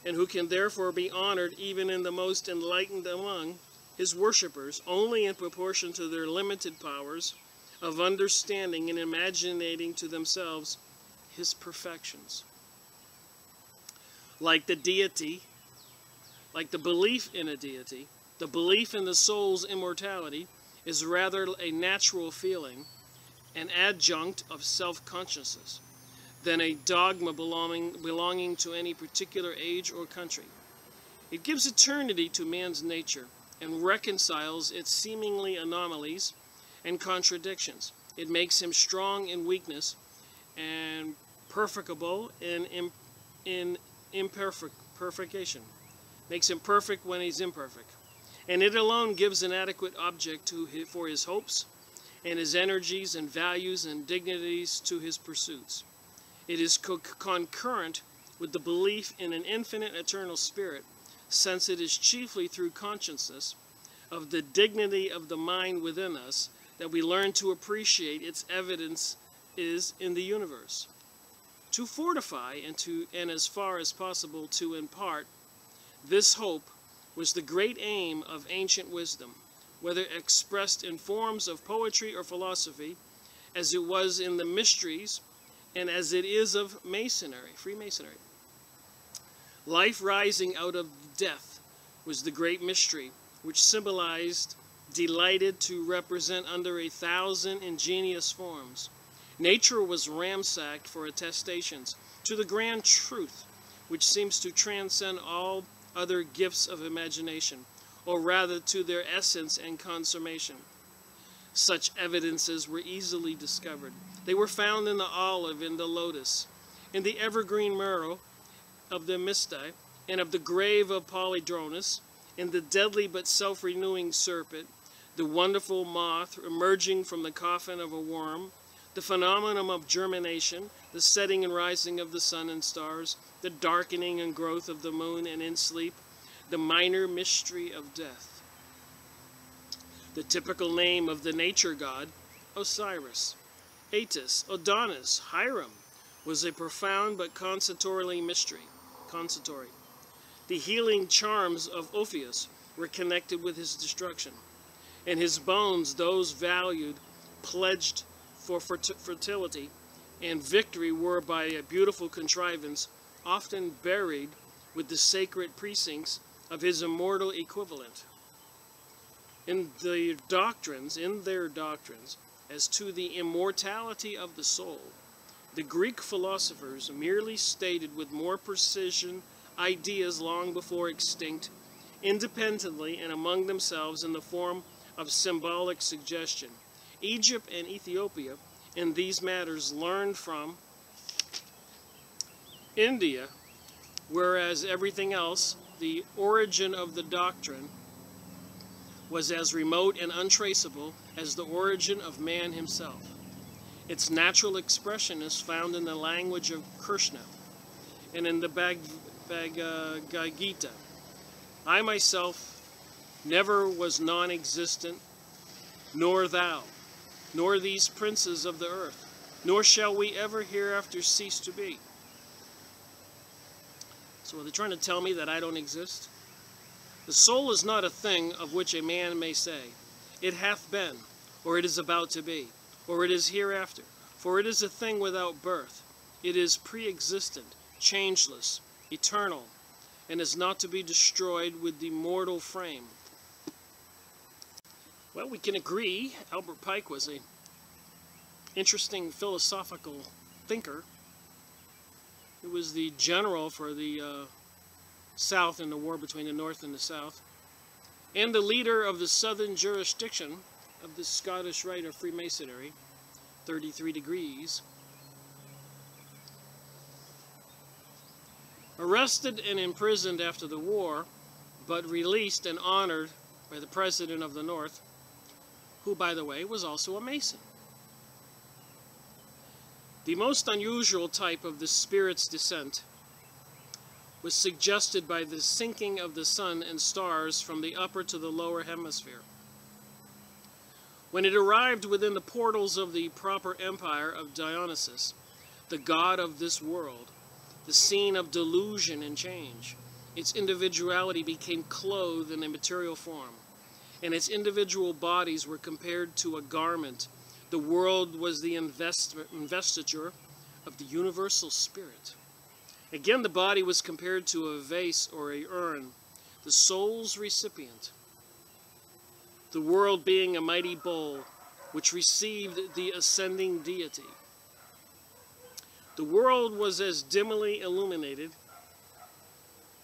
A: and who can therefore be honored even in the most enlightened among his worshippers, only in proportion to their limited powers of understanding and imagining to themselves his perfections. Like the deity, like the belief in a deity, the belief in the soul's immortality is rather a natural feeling, an adjunct of self-consciousness, than a dogma belonging to any particular age or country. It gives eternity to man's nature and reconciles its seemingly anomalies and contradictions. It makes him strong in weakness and perfectible in imperfection. Makes him perfect when he's imperfect. And it alone gives an adequate object for his hopes and his energies and values and dignities to his pursuits. It is concurrent with the belief in an infinite eternal spirit, since it is chiefly through consciousness of the dignity of the mind within us that we learn to appreciate its evidence is in the universe. To fortify and as far as possible to impart this hope was the great aim of ancient wisdom, whether expressed in forms of poetry or philosophy, as it was in the mysteries and as it is of Masonry, Freemasonry. Life rising out of death was the great mystery, which symbolized, delighted to represent under 1,000 ingenious forms. Nature was ransacked for attestations to the grand truth, which seems to transcend all other gifts of imagination, or rather to their essence and consummation. Such evidences were easily discovered. They were found in the olive, in the lotus, in the evergreen myrtle of the Mystae, and of the grave of Polydronus, and the deadly but self-renewing serpent, the wonderful moth emerging from the coffin of a worm, the phenomenon of germination, the setting and rising of the sun and stars, the darkening and growth of the moon and in sleep, the minor mystery of death. The typical name of the nature god, Osiris, Attis, Adonis, Hiram, was a profound but consolatory mystery. The healing charms of Ophius were connected with his destruction, and his bones, those valued, pledged for fertility and victory, were by a beautiful contrivance often buried with the sacred precincts of his immortal equivalent. In their doctrines, as to the immortality of the soul, the Greek philosophers merely stated with more precision ideas long before extinct, independently and among themselves in the form of symbolic suggestion. Egypt and Ethiopia in these matters learned from India, whereas everything else, the origin of the doctrine, was as remote and untraceable as the origin of man himself. Its natural expression is found in the language of Krishna and in the Bhagavad Gita. I myself never was non-existent, nor thou, nor these princes of the earth, nor shall we ever hereafter cease to be. So are they trying to tell me that I don't exist? The soul is not a thing of which a man may say, it hath been, or it is about to be, or it is hereafter, for it is a thing without birth. It is pre-existent, changeless, eternal, and is not to be destroyed with the mortal frame. Well, we can agree Albert Pike was an interesting philosophical thinker. He was the general for the South in the war between the North and the South, and the leader of the southern jurisdiction of the Scottish Rite of Freemasonry, 33 degrees. Arrested and imprisoned after the war, but released and honored by the President of the North, who, by the way, was also a Mason. The most unusual type of the Spirit's descent was suggested by the sinking of the sun and stars from the upper to the lower hemisphere. When it arrived within the portals of the proper empire of Dionysus, the god of this world, the scene of delusion and change, its individuality became clothed in a material form, and its individual bodies were compared to a garment. The world was the investiture of the universal spirit. Again, the body was compared to a vase or a urn, the soul's recipient. The world being a mighty bowl, which received the ascending deity. The world was as dimly illuminated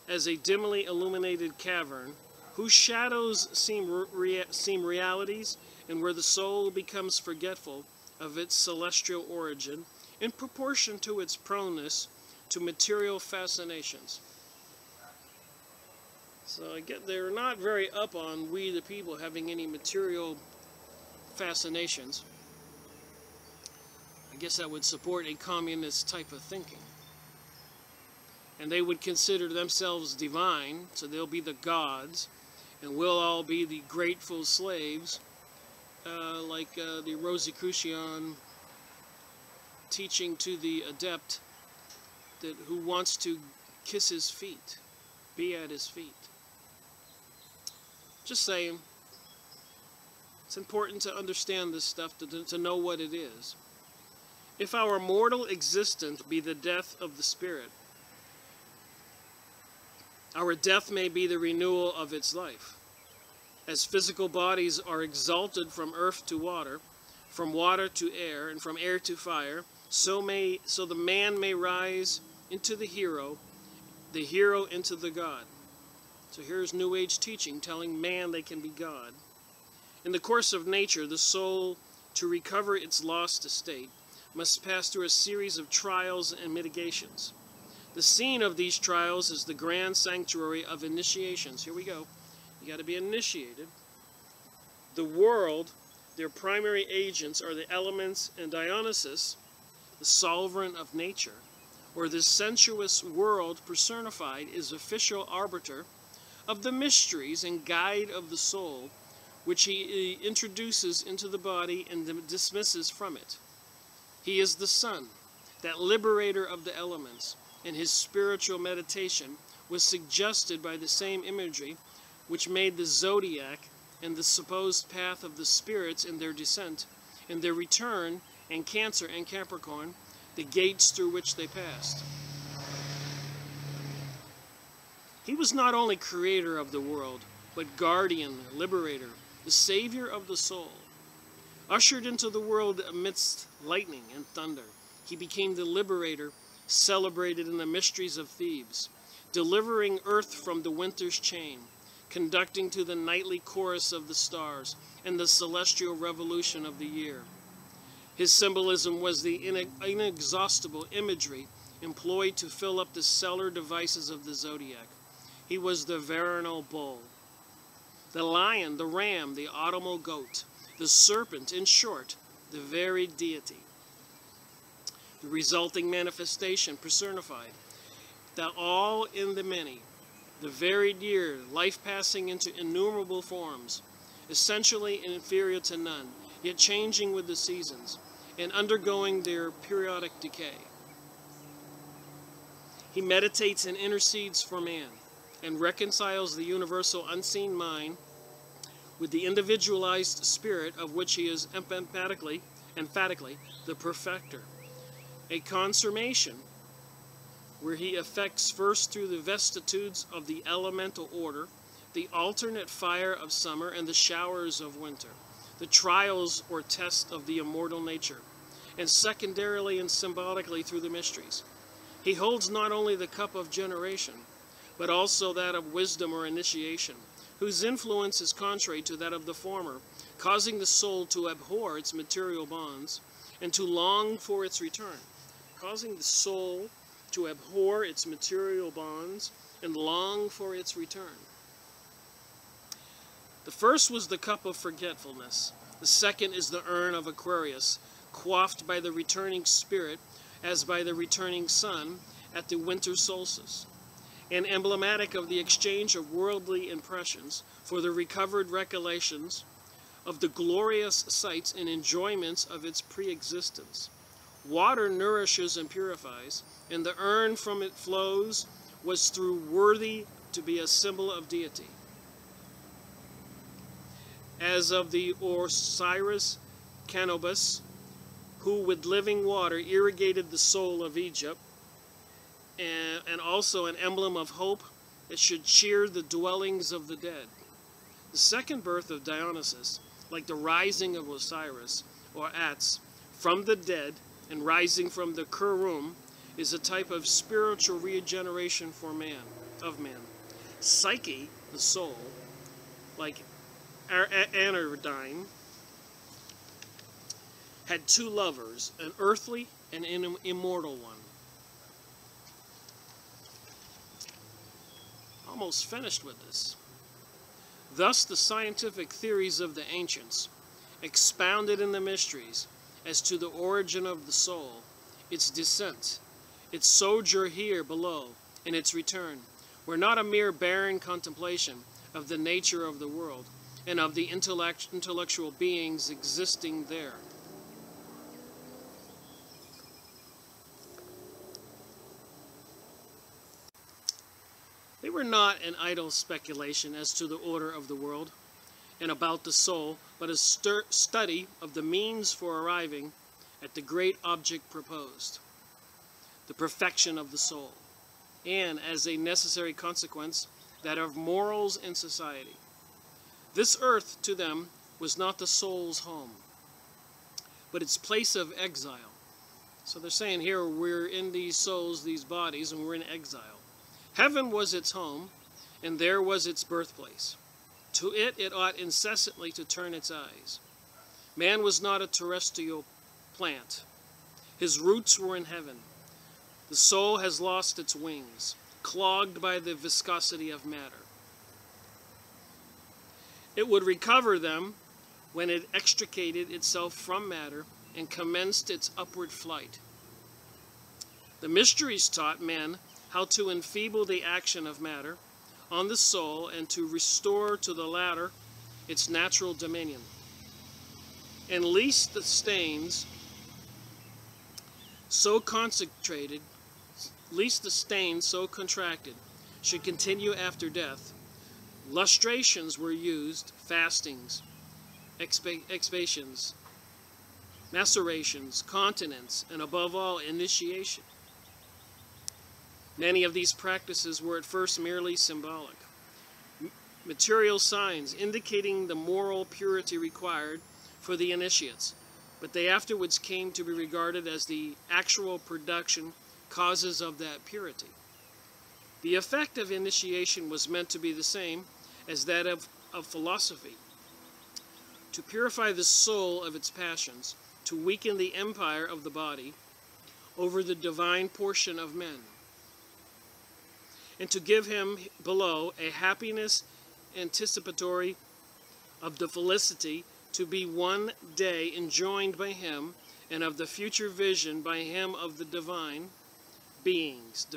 A: as a dimly illuminated cavern, whose shadows seem realities, and where the soul becomes forgetful of its celestial origin in proportion to its proneness to material fascinations. So again, they're not very up on we the people having any material fascinations. I guess that would support a communist type of thinking. And they would consider themselves divine, so they'll be the gods, and we'll all be the grateful slaves, like the Rosicrucian teaching to the adept who wants to kiss his feet, be at his feet. Just saying, it's important to understand this stuff, to know what it is. If our mortal existence be the death of the spirit, our death may be the renewal of its life. As physical bodies are exalted from earth to water, from water to air, and from air to fire, so the man may rise into the hero into the God. So here's New Age teaching telling man they can be God. In the course of nature, the soul, to recover its lost estate, must pass through a series of trials and mitigations. The scene of these trials is the grand sanctuary of initiations. Here we go. You got to be initiated. The world, their primary agents are the elements, and Dionysus, the sovereign of nature, or the sensuous world personified, is official arbiter of the mysteries and guide of the soul, which he introduces into the body and dismisses from it. He is the sun, that liberator of the elements, and his spiritual meditation was suggested by the same imagery which made the zodiac and the supposed path of the spirits in their descent, in their return, and Cancer and Capricorn, the gates through which they passed. He was not only creator of the world, but guardian, liberator, the savior of the soul. Ushered into the world amidst lightning and thunder, he became the liberator, celebrated in the mysteries of Thebes, delivering earth from the winter's chain, conducting to the nightly chorus of the stars and the celestial revolution of the year. His symbolism was the inexhaustible imagery employed to fill up the cellar devices of the zodiac. He was the vernal bull, the lion, the ram, the autumnal goat, the serpent, in short, the very deity. The resulting manifestation personified that all in the many, the varied year, life passing into innumerable forms, essentially inferior to none, yet changing with the seasons, and undergoing their periodic decay. He meditates and intercedes for man, and reconciles the universal unseen mind with the individualized spirit of which he is emphatically the perfecter. A consummation where he effects first through the vicissitudes of the elemental order, the alternate fire of summer and the showers of winter, the trials or tests of the immortal nature, and secondarily and symbolically through the mysteries. He holds not only the cup of generation, but also that of wisdom or initiation, whose influence is contrary to that of the former, causing the soul to abhor its material bonds and to long for its return. Causing the soul to abhor its material bonds and long for its return. The first was the cup of forgetfulness. The second is the urn of Aquarius, quaffed by the returning spirit as by the returning sun at the winter solstice, and emblematic of the exchange of worldly impressions for the recovered recollections of the glorious sights and enjoyments of its pre-existence. Water nourishes and purifies, and the urn from it flows was through worthy to be a symbol of deity. As of the Osiris Canobus, who with living water irrigated the soul of Egypt, and also an emblem of hope that should cheer the dwellings of the dead. The second birth of Dionysus, like the rising of Osiris, or Ats, from the dead and rising from the Kurum, is a type of spiritual regeneration for man, of man. Psyche, the soul, like Anodyne, had two lovers, an earthly and an immortal one. Almost finished with this. Thus the scientific theories of the ancients, expounded in the mysteries as to the origin of the soul, its descent, its sojourn here below, and its return, were not a mere barren contemplation of the nature of the world and of the intellectual beings existing there. They were not an idle speculation as to the order of the world and about the soul, but a study of the means for arriving at the great object proposed, the perfection of the soul, and, as a necessary consequence, that of morals and society. This earth, to them, was not the soul's home, but its place of exile. So they're saying here, we're in these souls, these bodies, and we're in exile. Heaven was its home, and there was its birthplace. To it ought incessantly to turn its eyes. Man was not a terrestrial plant. His roots were in heaven. The soul has lost its wings, clogged by the viscosity of matter. It would recover them when it extricated itself from matter and commenced its upward flight. The mysteries taught men how to enfeeble the action of matter on the soul and to restore to the latter its natural dominion. And lest the stains so contracted should continue after death, lustrations were used, fastings, expiations, macerations, continence, and above all, initiation. Many of these practices were at first merely symbolic, material signs indicating the moral purity required for the initiates, but they afterwards came to be regarded as the actual production causes of that purity. The effect of initiation was meant to be the same as that of philosophy, to purify the soul of its passions, to weaken the empire of the body over the divine portion of men, and to give him below a happiness anticipatory of the felicity to be one day enjoined by him, and of the future vision by him of the divine beings.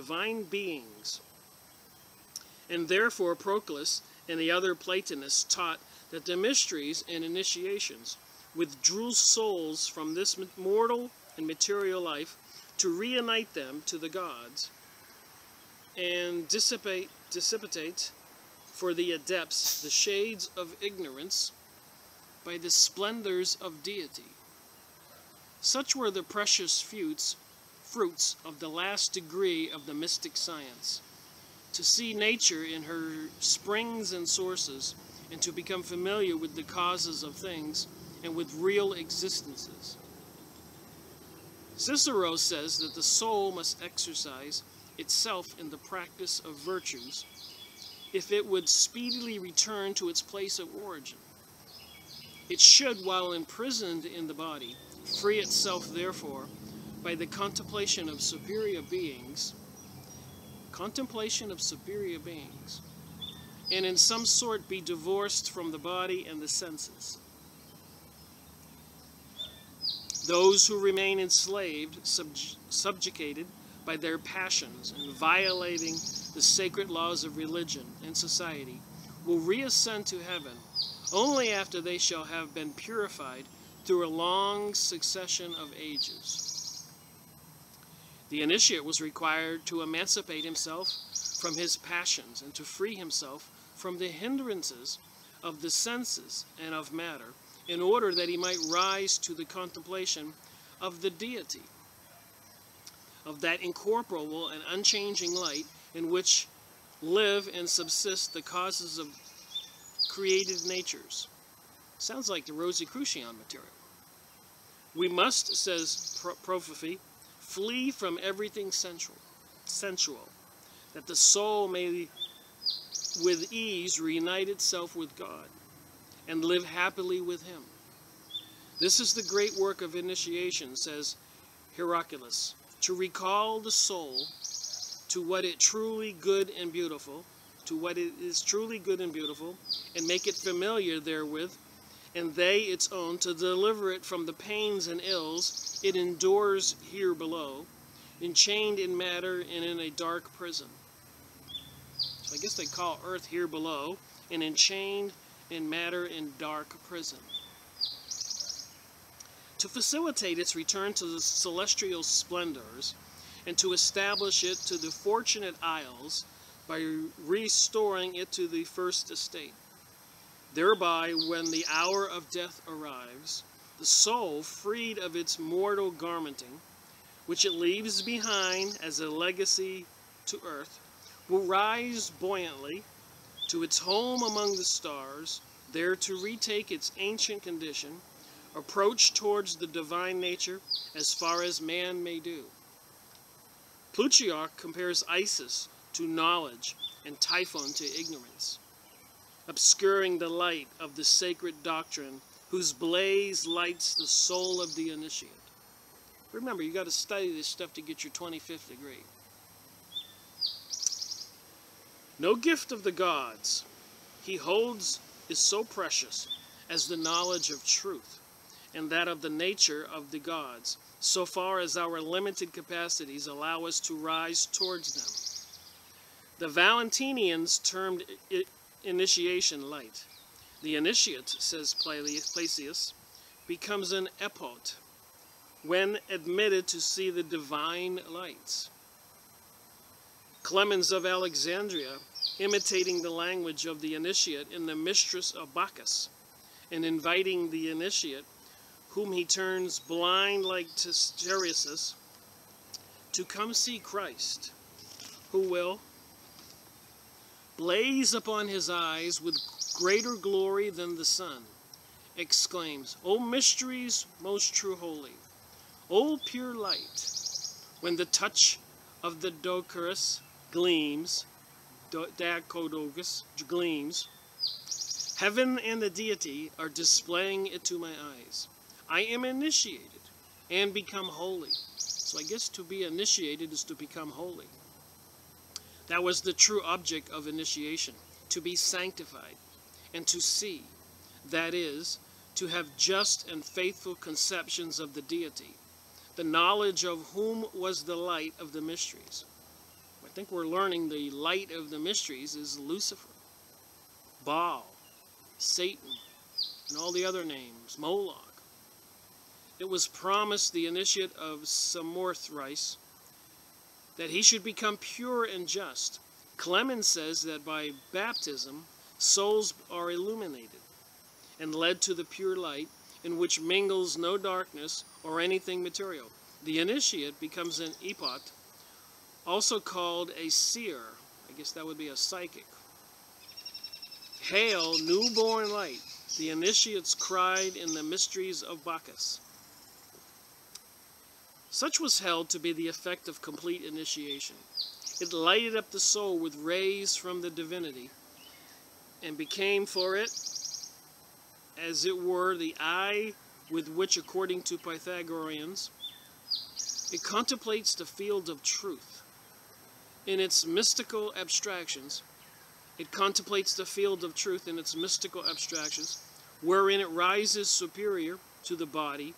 A: And therefore Proclus and the other Platonists taught that the mysteries and initiations withdrew souls from this mortal and material life to reunite them to the gods and dissipate for the adepts the shades of ignorance by the splendors of deity. Such were the precious fruits of the last degree of the mystic science, to see nature in her springs and sources, and to become familiar with the causes of things and with real existences. Cicero says that the soul must exercise itself in the practice of virtues if it would speedily return to its place of origin. It should, while imprisoned in the body, free itself, therefore, by the contemplation of superior beings, and in some sort be divorced from the body and the senses. Those who remain enslaved, subjugated by their passions and violating the sacred laws of religion and society, will reascend to heaven only after they shall have been purified through a long succession of ages. The initiate was required to emancipate himself from his passions and to free himself from the hindrances of the senses and of matter, in order that he might rise to the contemplation of the deity, of that incorporeal and unchanging light in which live and subsist the causes of created natures. Sounds like the Rosicrucian material. We must, says Prophecy, flee from everything sensual, that the soul may with ease reunite itself with God and live happily with him. This is the great work of initiation, says Heraclius, to recall the soul to what it truly good and beautiful, and make it familiar therewith, and they its own, to deliver it from the pains and ills it endures here below, enchained in matter and in a dark prison. So I guess they call earth here below, and enchained in matter in dark prison. To facilitate its return to the celestial splendors, and to establish it to the fortunate isles by restoring it to the first estate. Thereby, when the hour of death arrives, the soul, freed of its mortal garmenting, which it leaves behind as a legacy to earth, will rise buoyantly to its home among the stars, there to retake its ancient condition, approach towards the divine nature as far as man may do. Plutarch compares Isis to knowledge and Typhon to ignorance, obscuring the light of the sacred doctrine whose blaze lights the soul of the initiate. Remember, you got to study this stuff to get your 25th degree. No gift of the gods he holds is so precious as the knowledge of truth, and that of the nature of the gods, so far as our limited capacities allow us to rise towards them. The Valentinians termed initiation light. The initiate, says Palacius, becomes an epot when admitted to see the divine lights. Clemens of Alexandria, imitating the language of the initiate in the Mistress of Bacchus, and inviting the initiate, whom he turns blind like Tiresias, to come see Christ, who will blaze upon his eyes with greater glory than the sun, exclaims, O mysteries most true holy, O pure light, when the touch of the Docarus gleams, gleams, heaven and the deity are displaying it to my eyes. I am initiated and become holy. So I guess to be initiated is to become holy. That was the true object of initiation, to be sanctified and to see, that is, to have just and faithful conceptions of the deity, the knowledge of whom was the light of the mysteries. I think we're learning the light of the mysteries is Lucifer, Baal, Satan, and all the other names, Moloch. It was promised the initiate of Samothrace that he should become pure and just. Clemens says that by baptism, souls are illuminated and led to the pure light in which mingles no darkness or anything material. The initiate becomes an epot, also called a seer. I guess that would be a psychic. Hail, newborn light! The initiates cried in the mysteries of Bacchus. Such was held to be the effect of complete initiation. It lighted up the soul with rays from the divinity, and became for it, as it were, the eye with which, according to Pythagoreans, it contemplates the field of truth. In its mystical abstractions, it contemplates the field of truth in its mystical abstractions, wherein it rises superior to the body,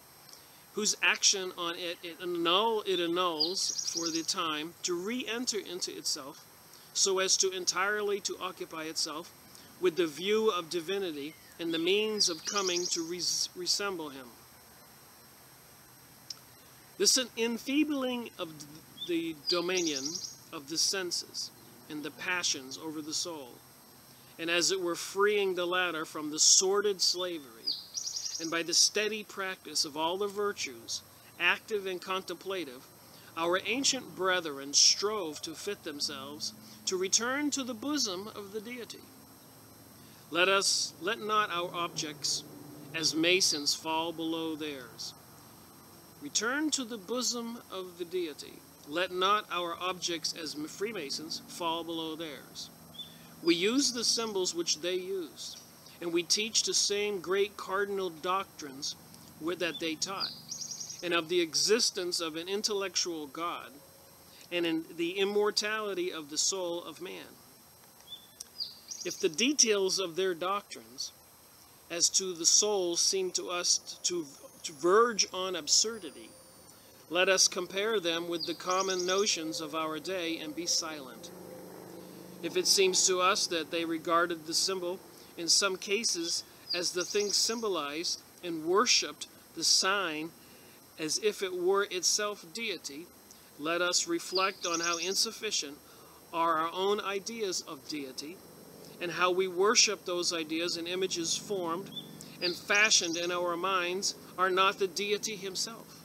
A: whose action on it annuls for the time to re-enter into itself, so as to entirely to occupy itself with the view of divinity and the means of coming to resemble him. This enfeebling of the dominion of the senses and the passions over the soul, and as it were freeing the latter from the sordid slavery, and by the steady practice of all the virtues, active and contemplative, our ancient brethren strove to fit themselves to return to the bosom of the deity. Let not our objects as Masons fall below theirs. Return to the bosom of the deity. Let not our objects as Freemasons fall below theirs. We use the symbols which they used, and we teach the same great cardinal doctrines that they taught, and of the existence of an intellectual God, and in the immortality of the soul of man. If the details of their doctrines as to the soul seem to us to verge on absurdity, let us compare them with the common notions of our day and be silent. If it seems to us that they regarded the symbol in some cases as the thing symbolized and worshipped the sign as if it were itself deity, let us reflect on how insufficient are our own ideas of deity, and how we worship those ideas and images formed and fashioned in our minds are not the deity himself.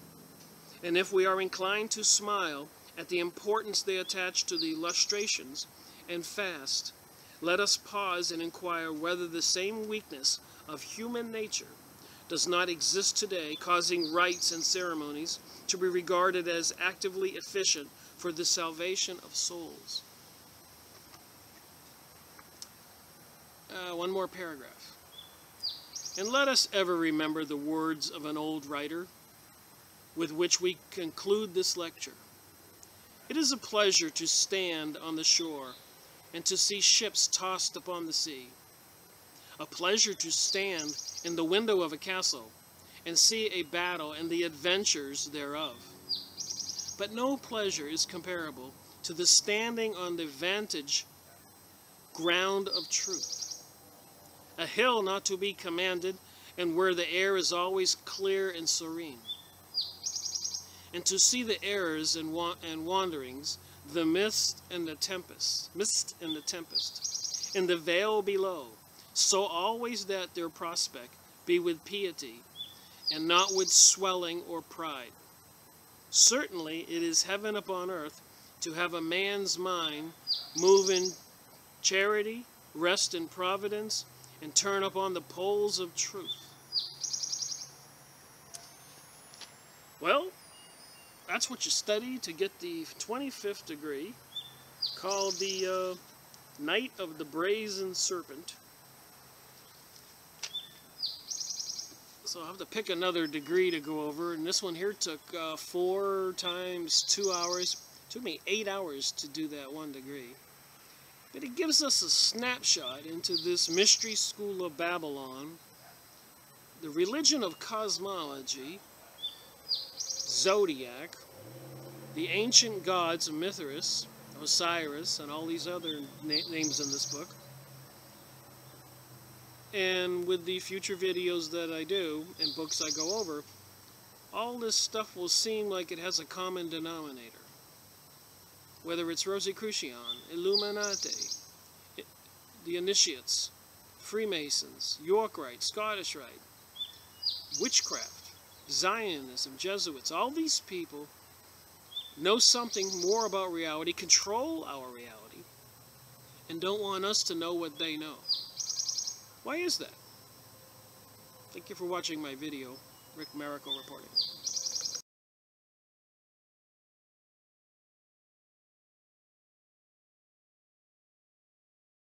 A: And if we are inclined to smile at the importance they attach to the illustrations and fast, let us pause and inquire whether the same weakness of human nature does not exist today, causing rites and ceremonies to be regarded as actively efficient for the salvation of souls. One more paragraph. And let us ever remember the words of an old writer. with which we conclude this lecture. It is a pleasure to stand on the shore and to see ships tossed upon the sea. A pleasure to stand in the window of a castle and see a battle and the adventures thereof. But no pleasure is comparable to the standing on the vantage ground of truth, a hill not to be commanded, and where the air is always clear and serene, and to see the errors and wanderings, the mist and the tempest, in the vale below, so always that their prospect be with piety, and not with swelling or pride. Certainly it is heaven upon earth to have a man's mind move in charity, rest in providence, and turn upon the poles of truth. Well, that's what you study to get the 25th degree, called the Knight of the Brazen Serpent. So I'll have to pick another degree to go over, and this one here took 4 times 2 hours. It took me 8 hours to do that one degree. But it gives us a snapshot into this mystery school of Babylon, the religion of cosmology, zodiac, the ancient gods of Mithras, Osiris, and all these other names in this book. And with the future videos that I do and books I go over, all this stuff will seem like it has a common denominator. Whether it's Rosicrucian, Illuminati, the Initiates, Freemasons, York Rite, Scottish Rite, witchcraft, Zionism, Jesuits, all these people know something more about reality, control our reality, and don't want us to know what they know. Why is that? Thank you for watching my video. Rick Miracle reporting.